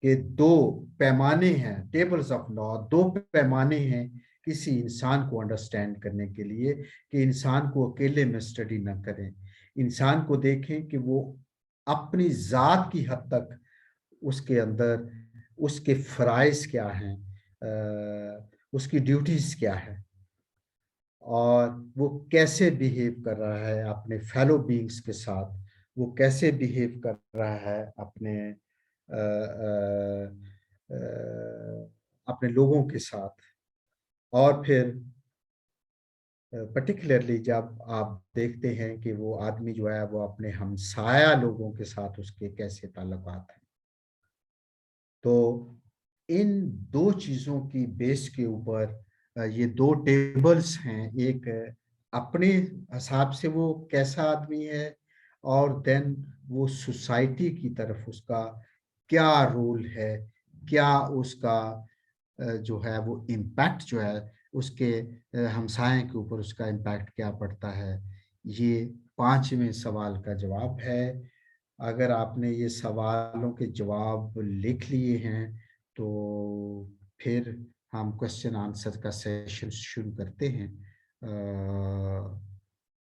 के दो पैमाने हैं, tables of law, दो पैमाने हैं किसी इंसान को अंडरस्टैंड करने के लिए कि इंसान को अकेले में स्टडी ना करें, इंसान को देखें कि वो अपनी जात की हद तक उसके अंदर उसके फराइज क्या हैं, उसकी ड्यूटीज क्या है और वो कैसे बिहेव कर रहा है अपने फेलो बीइंग्स के साथ, वो कैसे बिहेव कर रहा है अपने लोगों के साथ। और फिर पर्टिकुलरली जब आप देखते हैं कि वो आदमी जो है वो अपने हमसाया लोगों के साथ उसके कैसे ताल्लुकात हैं। तो इन दो चीज़ों की बेस के ऊपर ये दो टेबल्स हैं, एक अपने हिसाब से वो कैसा आदमी है और देन वो सोसाइटी की तरफ उसका क्या रोल है, क्या उसका जो है वो इम्पैक्ट जो है उसके हमसाये के ऊपर उसका इम्पैक्ट क्या पड़ता है। ये पांचवें सवाल का जवाब है। अगर आपने ये सवालों के जवाब लिख लिए हैं तो फिर हम क्वेश्चन आंसर का सेशन शुरू करते हैं।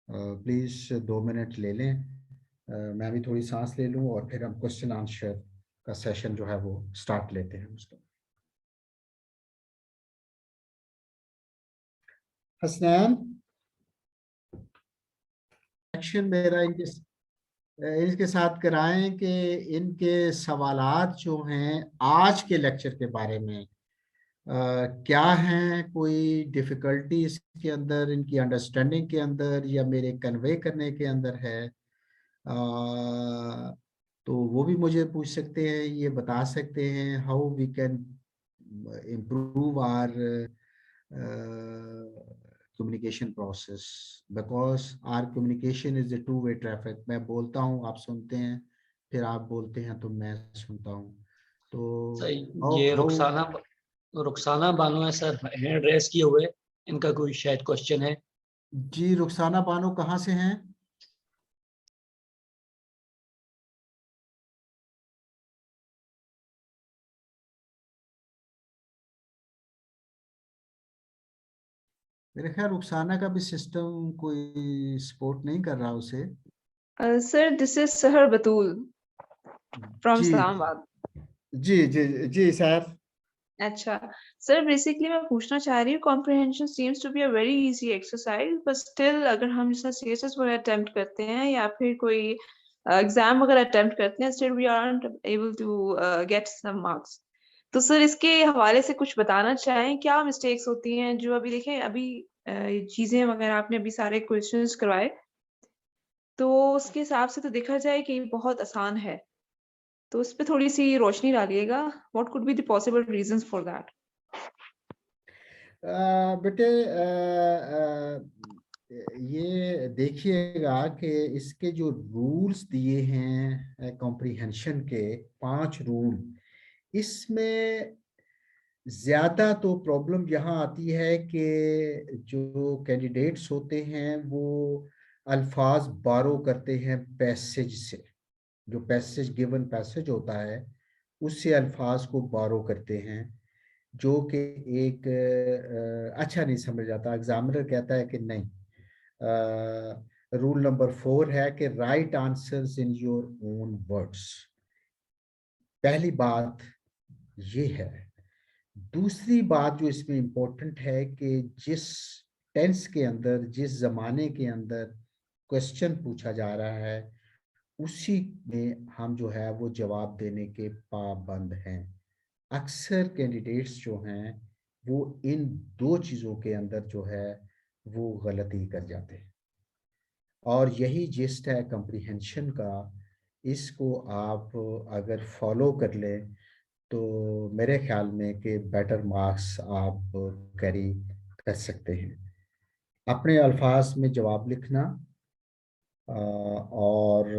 प्लीज़ 2 मिनट ले लें, मैं भी थोड़ी सांस ले लूं और फिर हम क्वेश्चन आंसर का सेशन जो है वो स्टार्ट लेते हैं उसको। हसनैन, एक्शन मेरा इनके साथ कराएं कि इनके सवालात जो हैं आज के लेक्चर के बारे में क्या हैं, कोई डिफ़िकल्टी इसके अंदर, इनकी अंडरस्टैंडिंग के अंदर या मेरे कन्वे करने के अंदर है, तो वो भी मुझे पूछ सकते हैं, ये बता सकते हैं। How we can improve our communication process, because our communication is a two-way traffic. मैं बोलता हूँ, आप सुनते हैं, फिर आप बोलते हैं तो मैं सुनता हूँ। तो ये रुखसाना बानो है सर, हैंड रेस किए हुए, इनका कोई शायद क्वेश्चन है। जी, रुखसाना बानो कहाँ से हैं? मेरे ख्याल रुखसाना का भी सिस्टम कोई सपोर्ट नहीं कर रहा उसे। Sir this is Sahar Batool from जी इस्लामाबाद। जी जी जी सर, अच्छा सर, बेसिकली मैं पूछना चाह रही हूँ, comprehension seems to be a very easy exercise, but still अगर हम जैसा सीएसएस वगैरह अटेम्प्ट करते हैं या फिर कोई एग्जाम वगैरह अटेम्प्ट करते हैं, still we aren't able to get some marks. तो सर इसके हवाले से कुछ बताना चाहें, क्या मिस्टेक्स होती हैं जो अभी देखें, अभी चीजें वगैरह आपने अभी सारे क्वेश्चंस करवाए, तो उसके हिसाब से तो देखा जाए कि बहुत आसान है, तो उस पे थोड़ी सी रोशनी डालिएगा। What could be the possible reasons for that? बेटे ये देखिएगा कि इसके जो रूल्स दिए हैं कॉम्प्रिहेंशन के 5 रूल, इसमें ज्यादा तो प्रॉब्लम यहाँ आती है कि जो कैंडिडेट्स होते हैं वो अल्फाज बारो करते हैं पैसेज से, जो पैसेज गिवन पैसेज होता है उससे अल्फाज को बारो करते हैं, जो कि एक अच्छा नहीं समझ आता। एग्जामिनर कहता है कि नहीं, रूल नंबर 4 है कि right answers in your own words. पहली बात ये है। दूसरी बात जो इसमें इम्पोर्टेंट है कि जिस टेंस के अंदर, जिस जमाने के अंदर क्वेश्चन पूछा जा रहा है, उसी में हम जो है वो जवाब देने के पाबंद हैं। अक्सर कैंडिडेट्स जो हैं वो इन 2 चीज़ों के अंदर जो है वो गलती कर जाते हैं, और यही जिस्ट है कॉम्प्रिहेंशन का। इसको आप अगर फॉलो कर लें तो मेरे ख्याल में कि बेटर मार्क्स आप कैरी कर सकते हैं। अपने अल्फाज में जवाब लिखना और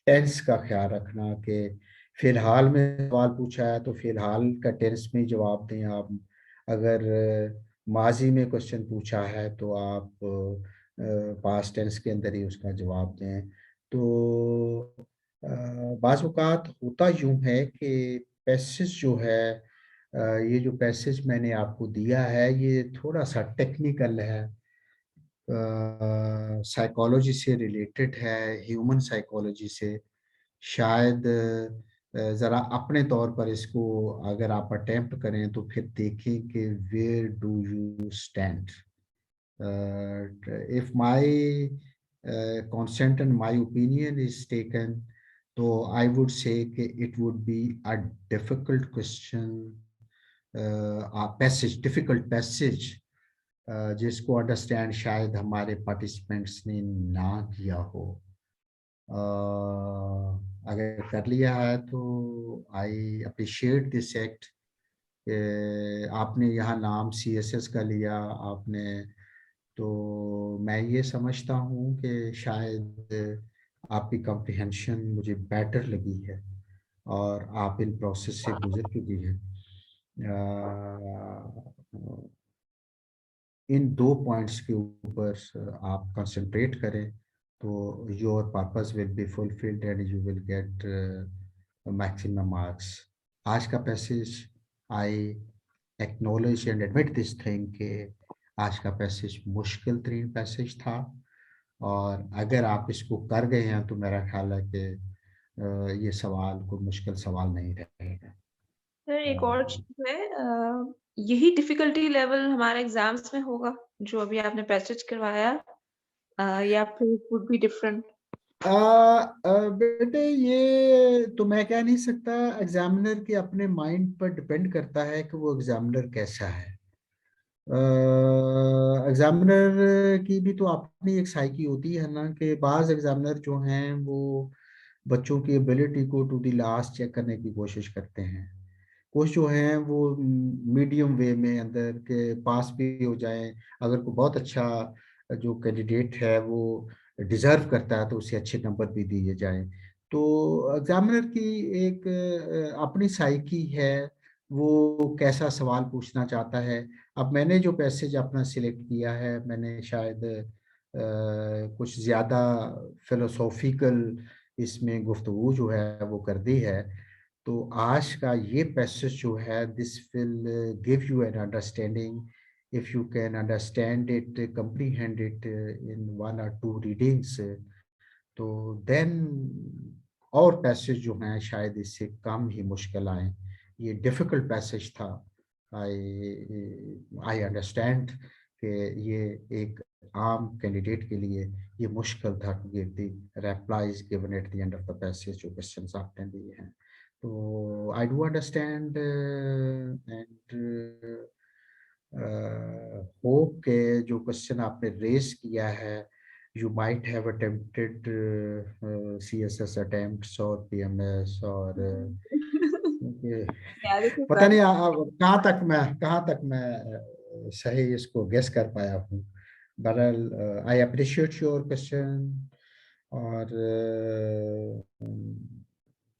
टेंस का ख्याल रखना कि फिलहाल में सवाल पूछा है तो फिलहाल का टेंस में जवाब दें आप। अगर माजी में क्वेश्चन पूछा है तो आप पास्ट टेंस के अंदर ही उसका जवाब दें। तो बाज़ औक़ात होता यूँ है कि पैसेज जो है, ये जो पैसेज मैंने आपको दिया है ये थोड़ा सा टेक्निकल है, साइकोलॉजी से रिलेटेड है, ह्यूमन साइकोलॉजी से। शायद ज़रा अपने तौर पर इसको अगर आप अटेम्प्ट करें तो फिर देखें कि where do you stand. if my consent and my opinion is taken, तो I would say कि it would be a difficult question, a passage, difficult passage, जिसको अंडरस्टैंड शायद हमारे पार्टिसिपेंट्स ने ना किया हो। अगर कर लिया है तो आई अप्रिशिएट दिस एक्ट। आपने यहाँ नाम सीएसएस का लिया आपने, तो मैं ये समझता हूँ कि शायद आपकी कॉम्प्रिहेंशन मुझे बेटर लगी है और आप इन प्रोसेस से गुजर चुकी हैं। इन 2 पॉइंट्स के ऊपर आप कंसंट्रेट करें तो your purpose will be fulfilled and you will get maximum marks. आज का passage, I acknowledge and admit this thing कि आज का पैसेज मुश्किल तरीन पैसेज था, और अगर आप इसको कर गए हैं तो मेरा ख्याल है कि ये सवाल कोई मुश्किल सवाल नहीं रहेगा। सर एक और चीज है, यही डिफिकल्टी लेवल हमारे एग्जाम्स में होगा जो अभी आपने पैसेज करवाया, या फिर वुड बी डिफरेंट? बेटे ये तो मैं कह नहीं सकता, एग्जामिनर के अपने माइंड पर डिपेंड करता है कि वो एग्जामिनर कैसा है। एग्जामिनर की भी तो अपनी एक साइकी होती है ना, कि बाज एग्जामिनर जो हैं वो बच्चों की एबिलिटी को टू द लास्ट चेक करने की कोशिश करते हैं। कुछ जो हैं वो मीडियम वे में अंदर के पास भी हो जाएं, अगर कोई बहुत अच्छा जो कैंडिडेट है वो डिजर्व करता है तो उसे अच्छे नंबर भी दिए जाएं। तो एग्जामिनर की एक अपनी साइकी है, वो कैसा सवाल पूछना चाहता है। अब मैंने जो पैसेज अपना सिलेक्ट किया है, मैंने शायद कुछ ज़्यादा फिलोसॉफिकल इसमें गुफ्तगू जो है वो कर दी है। तो आज का ये पैसेज जो है, this will give you an understanding, if you can understand it, comprehend it in 1 or 2 readings, तो देन और पैसेज जो हैं शायद इससे कम ही मुश्किल आए। ये डिफिकल्ट पैसेज था। आई अंडरस्टैंड कि ये एक आम कैंडिडेट के लिए ये मुश्किल था to give the replies given at the end of the passage जो क्वेश्चंस आपने दिए हैं। तो I do understand and hope के जो क्वेश्चन आपने रेज किया है, you might have attempted CSS attempts or PMS और पता नहीं कहाँ तक मैं सही इसको गेस कर पाया हूँ। बहरहाल आई अप्रिशिएट योर क्वेश्चन और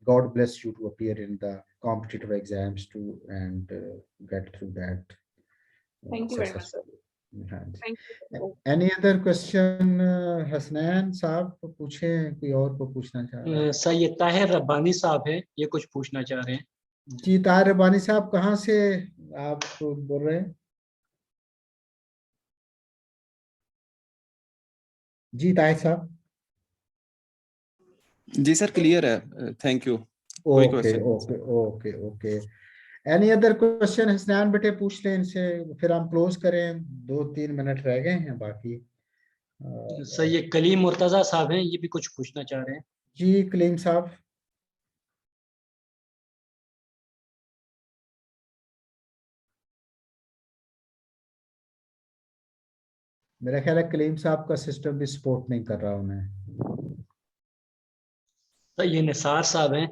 God bless you to appear in the competitive exams too and get through that. Thank you very much, sir. Thank you. Any other question, Hasnain साहब को पूछें, कोई और को पूछना चाह रहे हैं? सर ये ताहिर रब्बानी साहब हैं, ये कुछ पूछना चाह रहे हैं। जी ताहिर रब्बानी साहब, कहाँ से आप बोल रहे हैं? जी ताहिर साहब। जी सर क्लियर है, thank you. Okay. Any other question? Hasnain बेटे पूछ लें इनसे, फिर हम क्लोज करें, 2-3 मिनट रह गए हैं बाकी। सर ये कलीम मुर्तजा साहब हैं, ये भी कुछ पूछना चाह रहे हैं। जी कलीम साहब। मेरा ख्याल है कलीम साहब का सिस्टम भी सपोर्ट नहीं कर रहा उन्हें। सर ये निसार साहब हैं,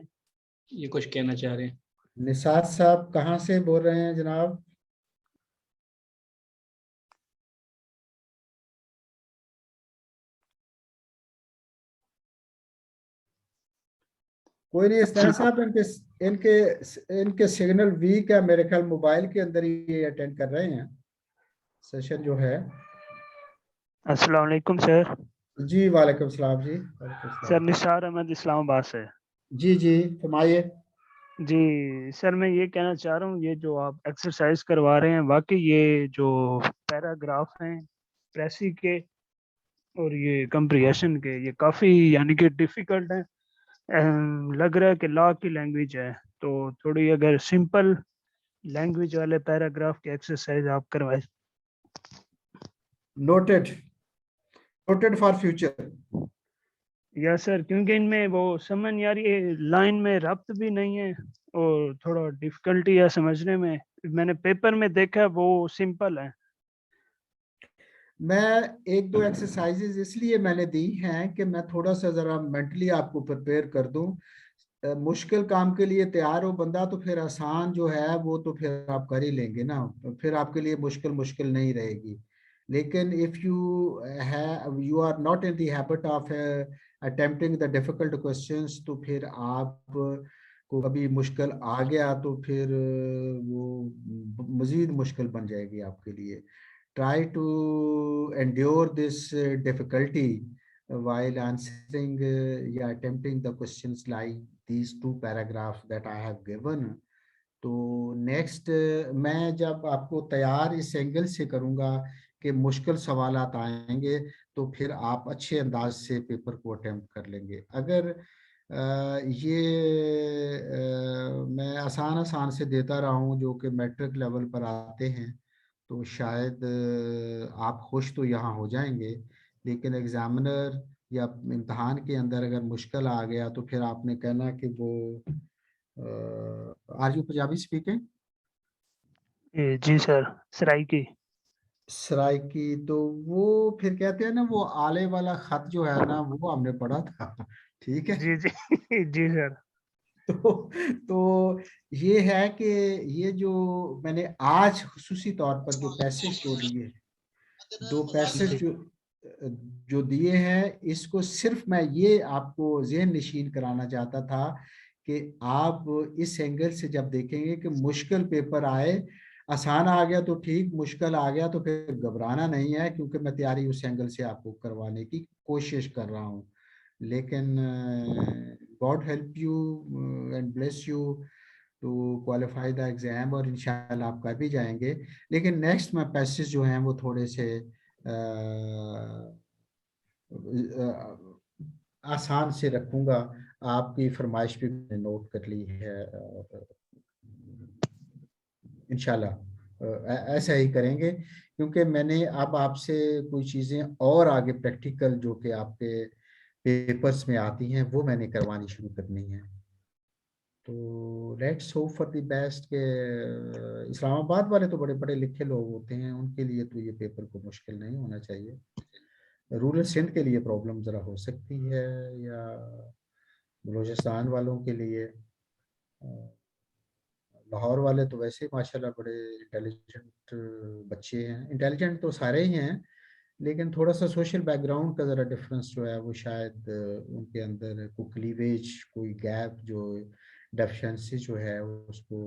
ये कुछ कहना चाह रहे हैं। निसार साहब कहाँ से बोल रहे हैं जनाब? कोई नहीं हसनैन साहब, इनके सिग्नल वीक है, मेरे ख्याल मोबाइल के अंदर ही अटेंड कर रहे हैं सेशन जो है। अस्सलाम वालेकुम सर। जी वालेकुम सलाम जी। सर निसार अहमद इस्लामाबाद से। जी फरमाइए। जी सर मैं ये कहना चाह रहा हूँ, ये जो आप एक्सरसाइज करवा रहे हैं, वाकई ये जो पैराग्राफ हैं प्रेसी के और ये कंप्रीहेंशन के, ये काफ़ी यानी कि डिफ़िकल्ट हैं। लग रहा है कि लॉ की लैंग्वेज है, तो थोड़ी अगर सिंपल लैंग्वेज वाले पैराग्राफ के एक्सरसाइज आप करवाएं। Noted for future. Yes sir, क्योंकि इनमें वो समझ नहीं आ रही है, लाइन में रब्त भी नहीं है और थोड़ा डिफिकल्टी है समझने में। मैंने पेपर में देखा वो सिंपल है। मैं 1-2 एक्सरसाइजेज इसलिए मैंने दी हैं कि मैं थोड़ा सा जरा मेंटली आपको प्रिपेयर कर दूं। मुश्किल काम के लिए तैयार हो बंदा तो फिर आसान जो है वो तो फिर आप कर ही लेंगे ना, फिर आपके लिए मुश्किल नहीं रहेगी। लेकिन if you are not in the habit of attempting the difficult questions, तो फिर आप को कभी मुश्किल आ गया तो फिर वो मजीद मुश्किल बन जाएगी आपके लिए। Try to endure this difficulty while answering attempting the questions like these 2 paragraphs that I have given. तो नेक्स्ट मैं जब आपको तैयार इस एंगल से करूँगा कि मुश्किल सवालात आएंगे, तो फिर आप अच्छे अंदाज से पेपर को अटेम्प्ट कर लेंगे। अगर मैं आसान से देता रहा हूँ जो कि मैट्रिक लेवल पर आते हैं, तो शायद आप खुश तो यहाँ हो जाएंगे, लेकिन एग्जामिनर या इम्तहान के अंदर अगर मुश्किल आ गया तो फिर आपने कहना कि वो आर यू पंजाबी स्पीकिंग? जी सर, सराइकी। तो वो फिर कहते हैं ना, वो आले वाला खत जो है ना वो हमने पढ़ा था। ठीक है जी सर। तो ये है कि ये जो मैंने आज खुसूसी तौर पर जो पैसेज जो दिए, 2 पैसेज जो दिए हैं, इसको सिर्फ मैं ये आपको ज़हन नशीन कराना चाहता था कि आप इस एंगल से जब देखेंगे कि मुश्किल पेपर आए, आसान आ गया तो ठीक, मुश्किल आ गया तो फिर घबराना नहीं है, क्योंकि मैं तैयारी उस एंगल से आपको करवाने की कोशिश कर रहा हूँ। लेकिन God help you and bless you to qualify the exam, और इंशाल्लाह आप कर भी जाएंगे। लेकिन नेक्स्ट मैं पैसेज जो हैं वो थोड़े से आसान से रखूंगा। आपकी फरमाइश भी मैंने नोट कर ली है, इंशाल्लाह ऐसा ही करेंगे, क्योंकि मैंने अब आपसे कोई चीज़ें और आगे प्रैक्टिकल जो कि आपके पेपर्स में आती हैं वो मैंने करवानी शुरू करनी है। तो let's hope for the best के इस्लामाबाद वाले तो बड़े बड़े लिखे लोग होते हैं, उनके लिए तो ये पेपर को मुश्किल नहीं होना चाहिए। रूरल सिंध के लिए प्रॉब्लम ज़रा हो सकती है, या बलूचिस्तान वालों के लिए। लाहौर वाले तो वैसे ही माशाल्लाह बड़े इंटेलिजेंट बच्चे हैं, इंटेलिजेंट तो सारे ही हैं, लेकिन थोड़ा सा सोशल बैकग्राउंड का ज़रा डिफरेंस जो है वो शायद उनके अंदर कोई क्लीवेज, कोई गैप, जो डेफिशिएंसी जो है उसको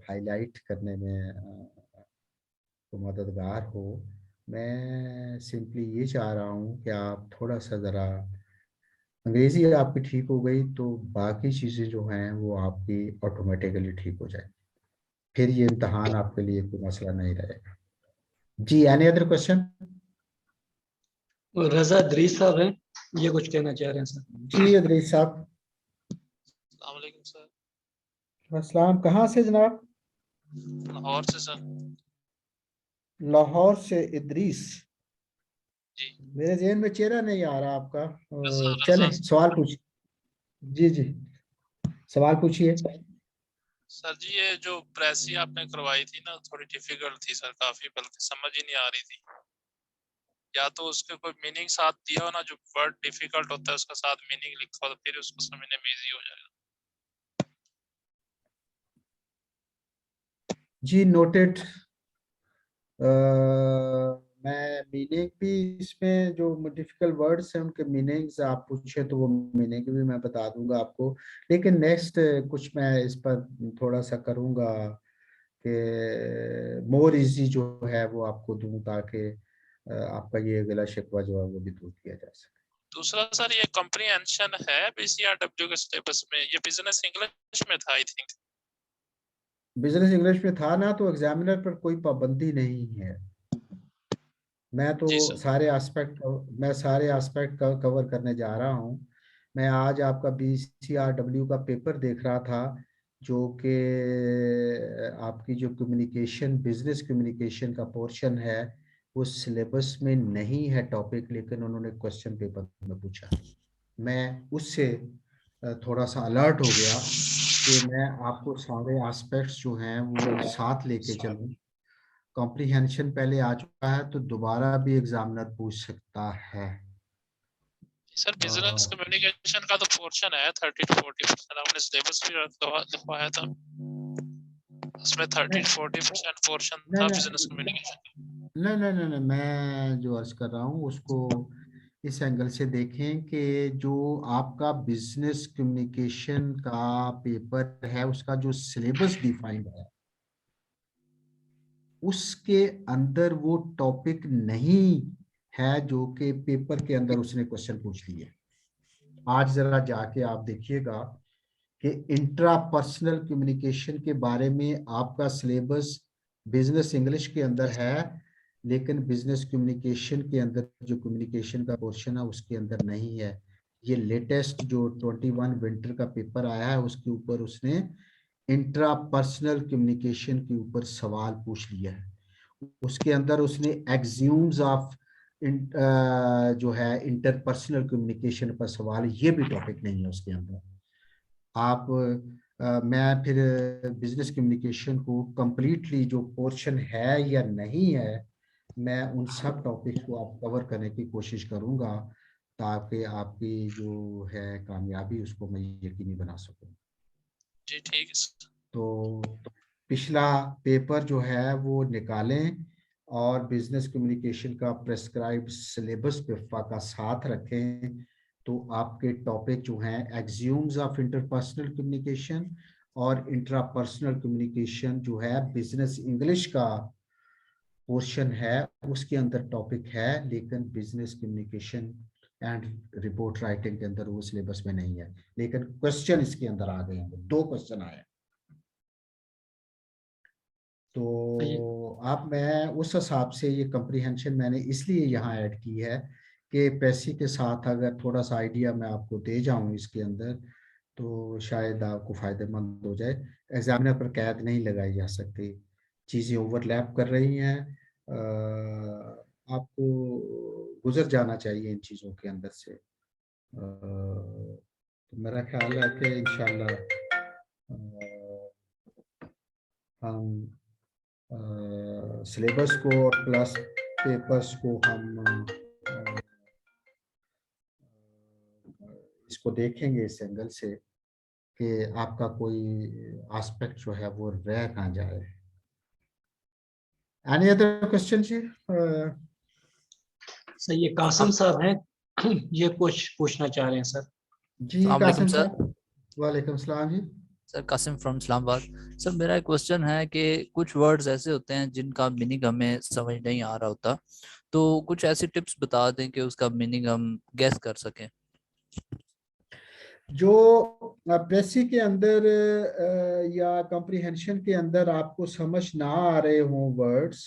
हाईलाइट करने में तो मददगार हो। मैं सिंपली ये चाह रहा हूँ कि आप थोड़ा सा ज़रा अंग्रेज़ी आपकी ठीक हो गई तो बाकी चीज़ें जो हैं वो आपकी ऑटोमेटिकली ठीक हो जाएंगी, फिर ये इम्तहान आपके लिए कोई मसला नहीं रहेगा। जी, एनी अदर क्वेश्चन? रजा अदरीस साहब हैं, ये कुछ कहना चाह रहे हैं सर। जी अदरीस साहब। अस्सलाम वालेकुम सर। अस्सलाम, कहाँ से जनाब? लाहौर से सर। लाहौर से इदरीस। जी। मेरे ज़हन में चेहरा नहीं आ रहा आपका। चलें सवाल पूछिए। जी जी, सवाल पूछिए। सर जी ये जो प्रेसी आपने करवाई थी ना, थोड़ी डिफिकल्ट थी सर, काफी, बल्कि समझ ही नहीं आ रही थी। या तो उसके कोई मीनिंग साथ दिया हो ना, जो वर्ड डिफिकल्ट होता है उसका साथ मीनिंग लिखा हो, तो फिर उसको समझने में इजी हो जाएगा। जी नोटेड। मैं मीनिंग भी इसमें जो डिफिकल्ट वर्ड्स हैं उनके मीनिंग्स आप पूछे तो वो मीनिंग भी मैं बता दूंगा आपको, लेकिन नेक्स्ट कुछ मैं इस पर थोड़ा सा करूंगा कि मोर इजी जो है वो आपको दूं, ताकि आपका ये गला शिकवा जो है वो भी दूर किया जा सके। दूसरा सर, ये कॉम्प्रिहेंशन है बीसीआरडब्ल्यू के सिलेबस में, ये बिजनेस इंग्लिश में था आई थिंक। बिजनेस इंग्लिश में था ना, तो एग्जामिनर पर कोई पाबंदी नहीं है। मैं तो सारे एस्पेक्ट कवर करने जा रहा हूँ। मैं आज आपका BCRW का पेपर देख रहा था, जो कि आपकी जो कम्युनिकेशन, बिजनेस कम्युनिकेशन का पोर्शन है वो सिलेबस में नहीं है टॉपिक, लेकिन उन्होंने क्वेश्चन पेपर में पूछा। मैं उससे थोड़ा सा अलर्ट हो गया कि मैं आपको सारे एस्पेक्ट्स जो हैं वो साथ लेके चलूं। कॉम्प्रिहेंशन पहले आ चुका है तो दोबारा भी एग्जामिनर पूछ सकता है। सर बिजनेस कम्युनिकेशन का तो पोर्शन है 30-40%, आपने सिलेबस भी लिखवाया था, उसमें 30-40% पोर्शन था बिजनेस कम्युनिकेशन। नहीं, मैं जो अर्ज कर रहा हूँ उसको इस एंगल से देखें कि जो आपका बिजनेस कम्युनिकेशन का पेपर है उसका जो सिलेबस डिफाइंड है उसके अंदर वो टॉपिक नहीं है जो कि पेपर के अंदर उसने क्वेश्चन पूछ लिए। आज जरा जाके आप देखिएगा कि इंट्रापर्सनल कम्युनिकेशन के बारे में आपका सिलेबस बिजनेस इंग्लिश के अंदर है, लेकिन बिजनेस कम्युनिकेशन के अंदर जो कम्युनिकेशन का पोर्शन है उसके अंदर नहीं है। ये लेटेस्ट जो 21 विंटर का पेपर आया है उसके ऊपर उसने इंट्रापर्सनल कम्युनिकेशन के ऊपर सवाल पूछ लिया है। उसके अंदर उसने एक्सियूम्स ऑफ जो है इंटरपर्सनल कम्युनिकेशन पर सवाल, ये भी टॉपिक नहीं है उसके अंदर। आप मैं फिर बिजनेस कम्युनिकेशन को कंप्लीटली जो पोर्शन है या नहीं है, मैं उन सब टॉपिक्स को आप कवर करने की कोशिश करूंगा ताकि आपकी जो है कामयाबी उसको मैं यकीनी बना सकूं। जी ठीक है। तो पिछला पेपर जो है वो निकालें और बिजनेस कम्युनिकेशन का प्रेस्क्राइब सिलेबस पिफा का साथ रखें, तो आपके टॉपिक जो हैं एक्सियूम्स ऑफ इंटरपर्सनल कम्युनिकेशन और इंट्रापर्सनल कम्युनिकेशन जो है बिजनेस इंग्लिश का पोर्शन है उसके अंदर टॉपिक है, लेकिन business communication and report writing के अंदर वो सिलेबस में नहीं है, लेकिन क्वेश्चन इसके अंदर आ गए हैं, 2 क्वेश्चन आए। तो आप मैं उस हिसाब से ये कम्प्रीहेंशन मैंने इसलिए यहाँ ऐड की है कि पैसे के साथ अगर थोड़ा सा आइडिया मैं आपको दे जाऊँ इसके अंदर, तो शायद आपको फ़ायदेमंद हो जाए। एग्जामिनर पर कैद नहीं लगाई जा सकती, चीज़ें ओवरलैप कर रही हैं, आपको गुजर जाना चाहिए इन चीज़ों के अंदर से। तो मेरा ख्याल है कि इंशाल्लाह हम सिलेबस को और क्लास पेपर्स को हम इसको देखेंगे इस एंगल से कि आपका कोई एस्पेक्ट जो है वो रह ना जाए। एनी अदर क्वेश्चन जी? सर ये कासिम साहब हैं, ये कुछ पूछना चाह रहे हैं सर। जी कासिम साहब, वालेकुम सलाम जी। Sir Qasim from Islamabad. Sir मेरा एक क्वेश्चन है कि कुछ वर्ड्स ऐसे होते हैं जिनका मीनिंग हमें समझ नहीं आ रहा होता, तो कुछ ऐसी टिप्स बता दें कि उसका मीनिंग हम गैस कर सकें। जो प्रेसी के अंदर या कॉम्प्रिहेंशन के अंदर आपको समझ ना आ रहे हों वर्ड्स,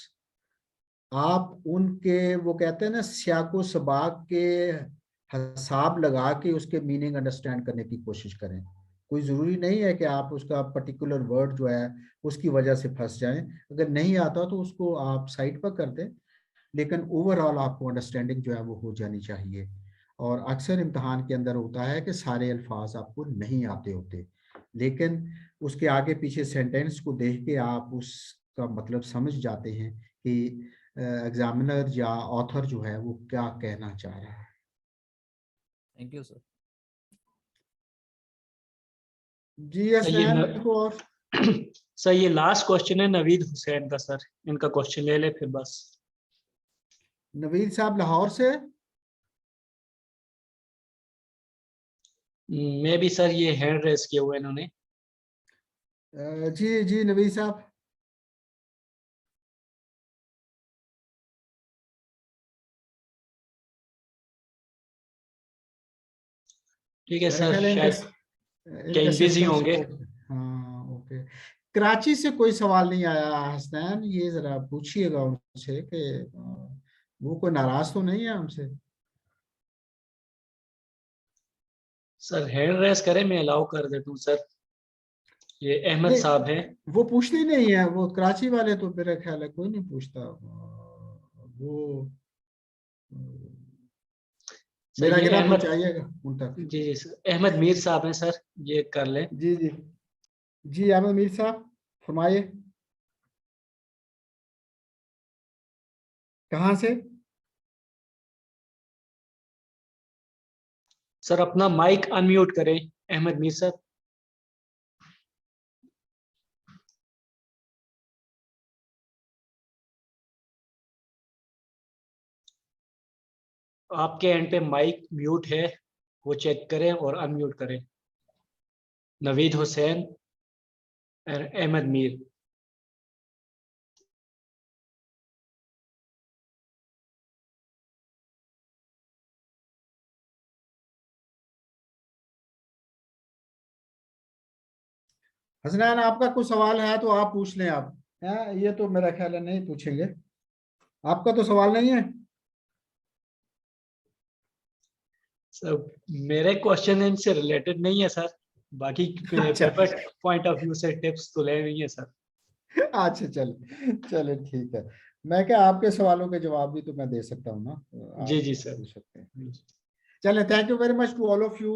आप उनके वो कहते हैं ना सियाको सबाक के हिसाब लगा के उसके मीनिंग अंडरस्टैंड करने की कोशिश करें। कोई ज़रूरी नहीं है कि आप उसका पर्टिकुलर वर्ड जो है उसकी वजह से फंस जाएं। अगर नहीं आता तो उसको आप साइड पर कर दें, लेकिन ओवरऑल आपको अंडरस्टैंडिंग जो है वो हो जानी चाहिए। और अक्सर इम्तहान के अंदर होता है कि सारे अल्फाज आपको नहीं आते होते, लेकिन उसके आगे पीछे सेंटेंस को देख के आप उसका मतलब समझ जाते हैं कि एग्जामिनर या ऑथर जो है वो क्या कहना चाह रहा है। Thank you sir. जी को और सर ये लास्ट क्वेश्चन है नवीद हुसैन का सर, इनका क्वेश्चन ले ले फिर बस। नवीद साहब लाहौर से? मैं भी सर ये हैंड रेस किए हुए इन्होंने। जी जी नवीद साहब। ठीक है सर, शायद कहीं बिजी होंगे। हाँ ओके। कराची से कोई सवाल नहीं आया हसनैन, ये जरा पूछिएगा उनसे कि वो कोई नाराज तो नहीं है हमसे। सर हैंड रेस करें, मैं अलाउ कर देता हूँ सर। ये अहमद साहब हैं। वो पूछते नहीं है, वो कराची वाले तो मेरा ख्याल है कोई नहीं पूछता। वो मेरा गिरा पहुंचाइएगा उन तक। जी जी सर, अहमद मीर साहब हैं सर, ये कर लें। जी जी जी अहमद मीर साहब फरमाइए, कहाँ से? सर अपना माइक अनम्यूट करें अहमद मीर साहब। आपके एंड पे माइक म्यूट है, वो चेक करें और अनम्यूट करें। नवीद हुसैन और अहमद मीर। हसनैन आपका कोई सवाल है तो आप पूछ लें। आप हैं, ये तो मेरा ख्याल है नहीं पूछेंगे। आपका तो सवाल नहीं है? सर मेरे क्वेश्चन इनसे रिलेटेड नहीं है सर, बाकी पेपर पॉइंट ऑफ व्यू से टिप्स तो ले नहीं है सर। अच्छा चले चले ठीक है। मैं क्या आपके सवालों के जवाब भी तो मैं दे सकता हूँ ना। जी जी सर। पूछ सकते हैं। चले, thank you very much to all of you.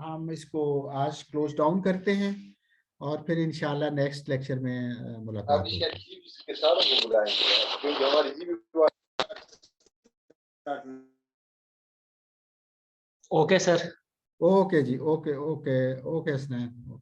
हम इसको आज क्लोज डाउन करते हैं और फिर इंशाल्लाह नेक्स्ट लेक्चर में मुलाकात होगी। Okay sir. ओके जी, ओके ओके ओके स्नैन।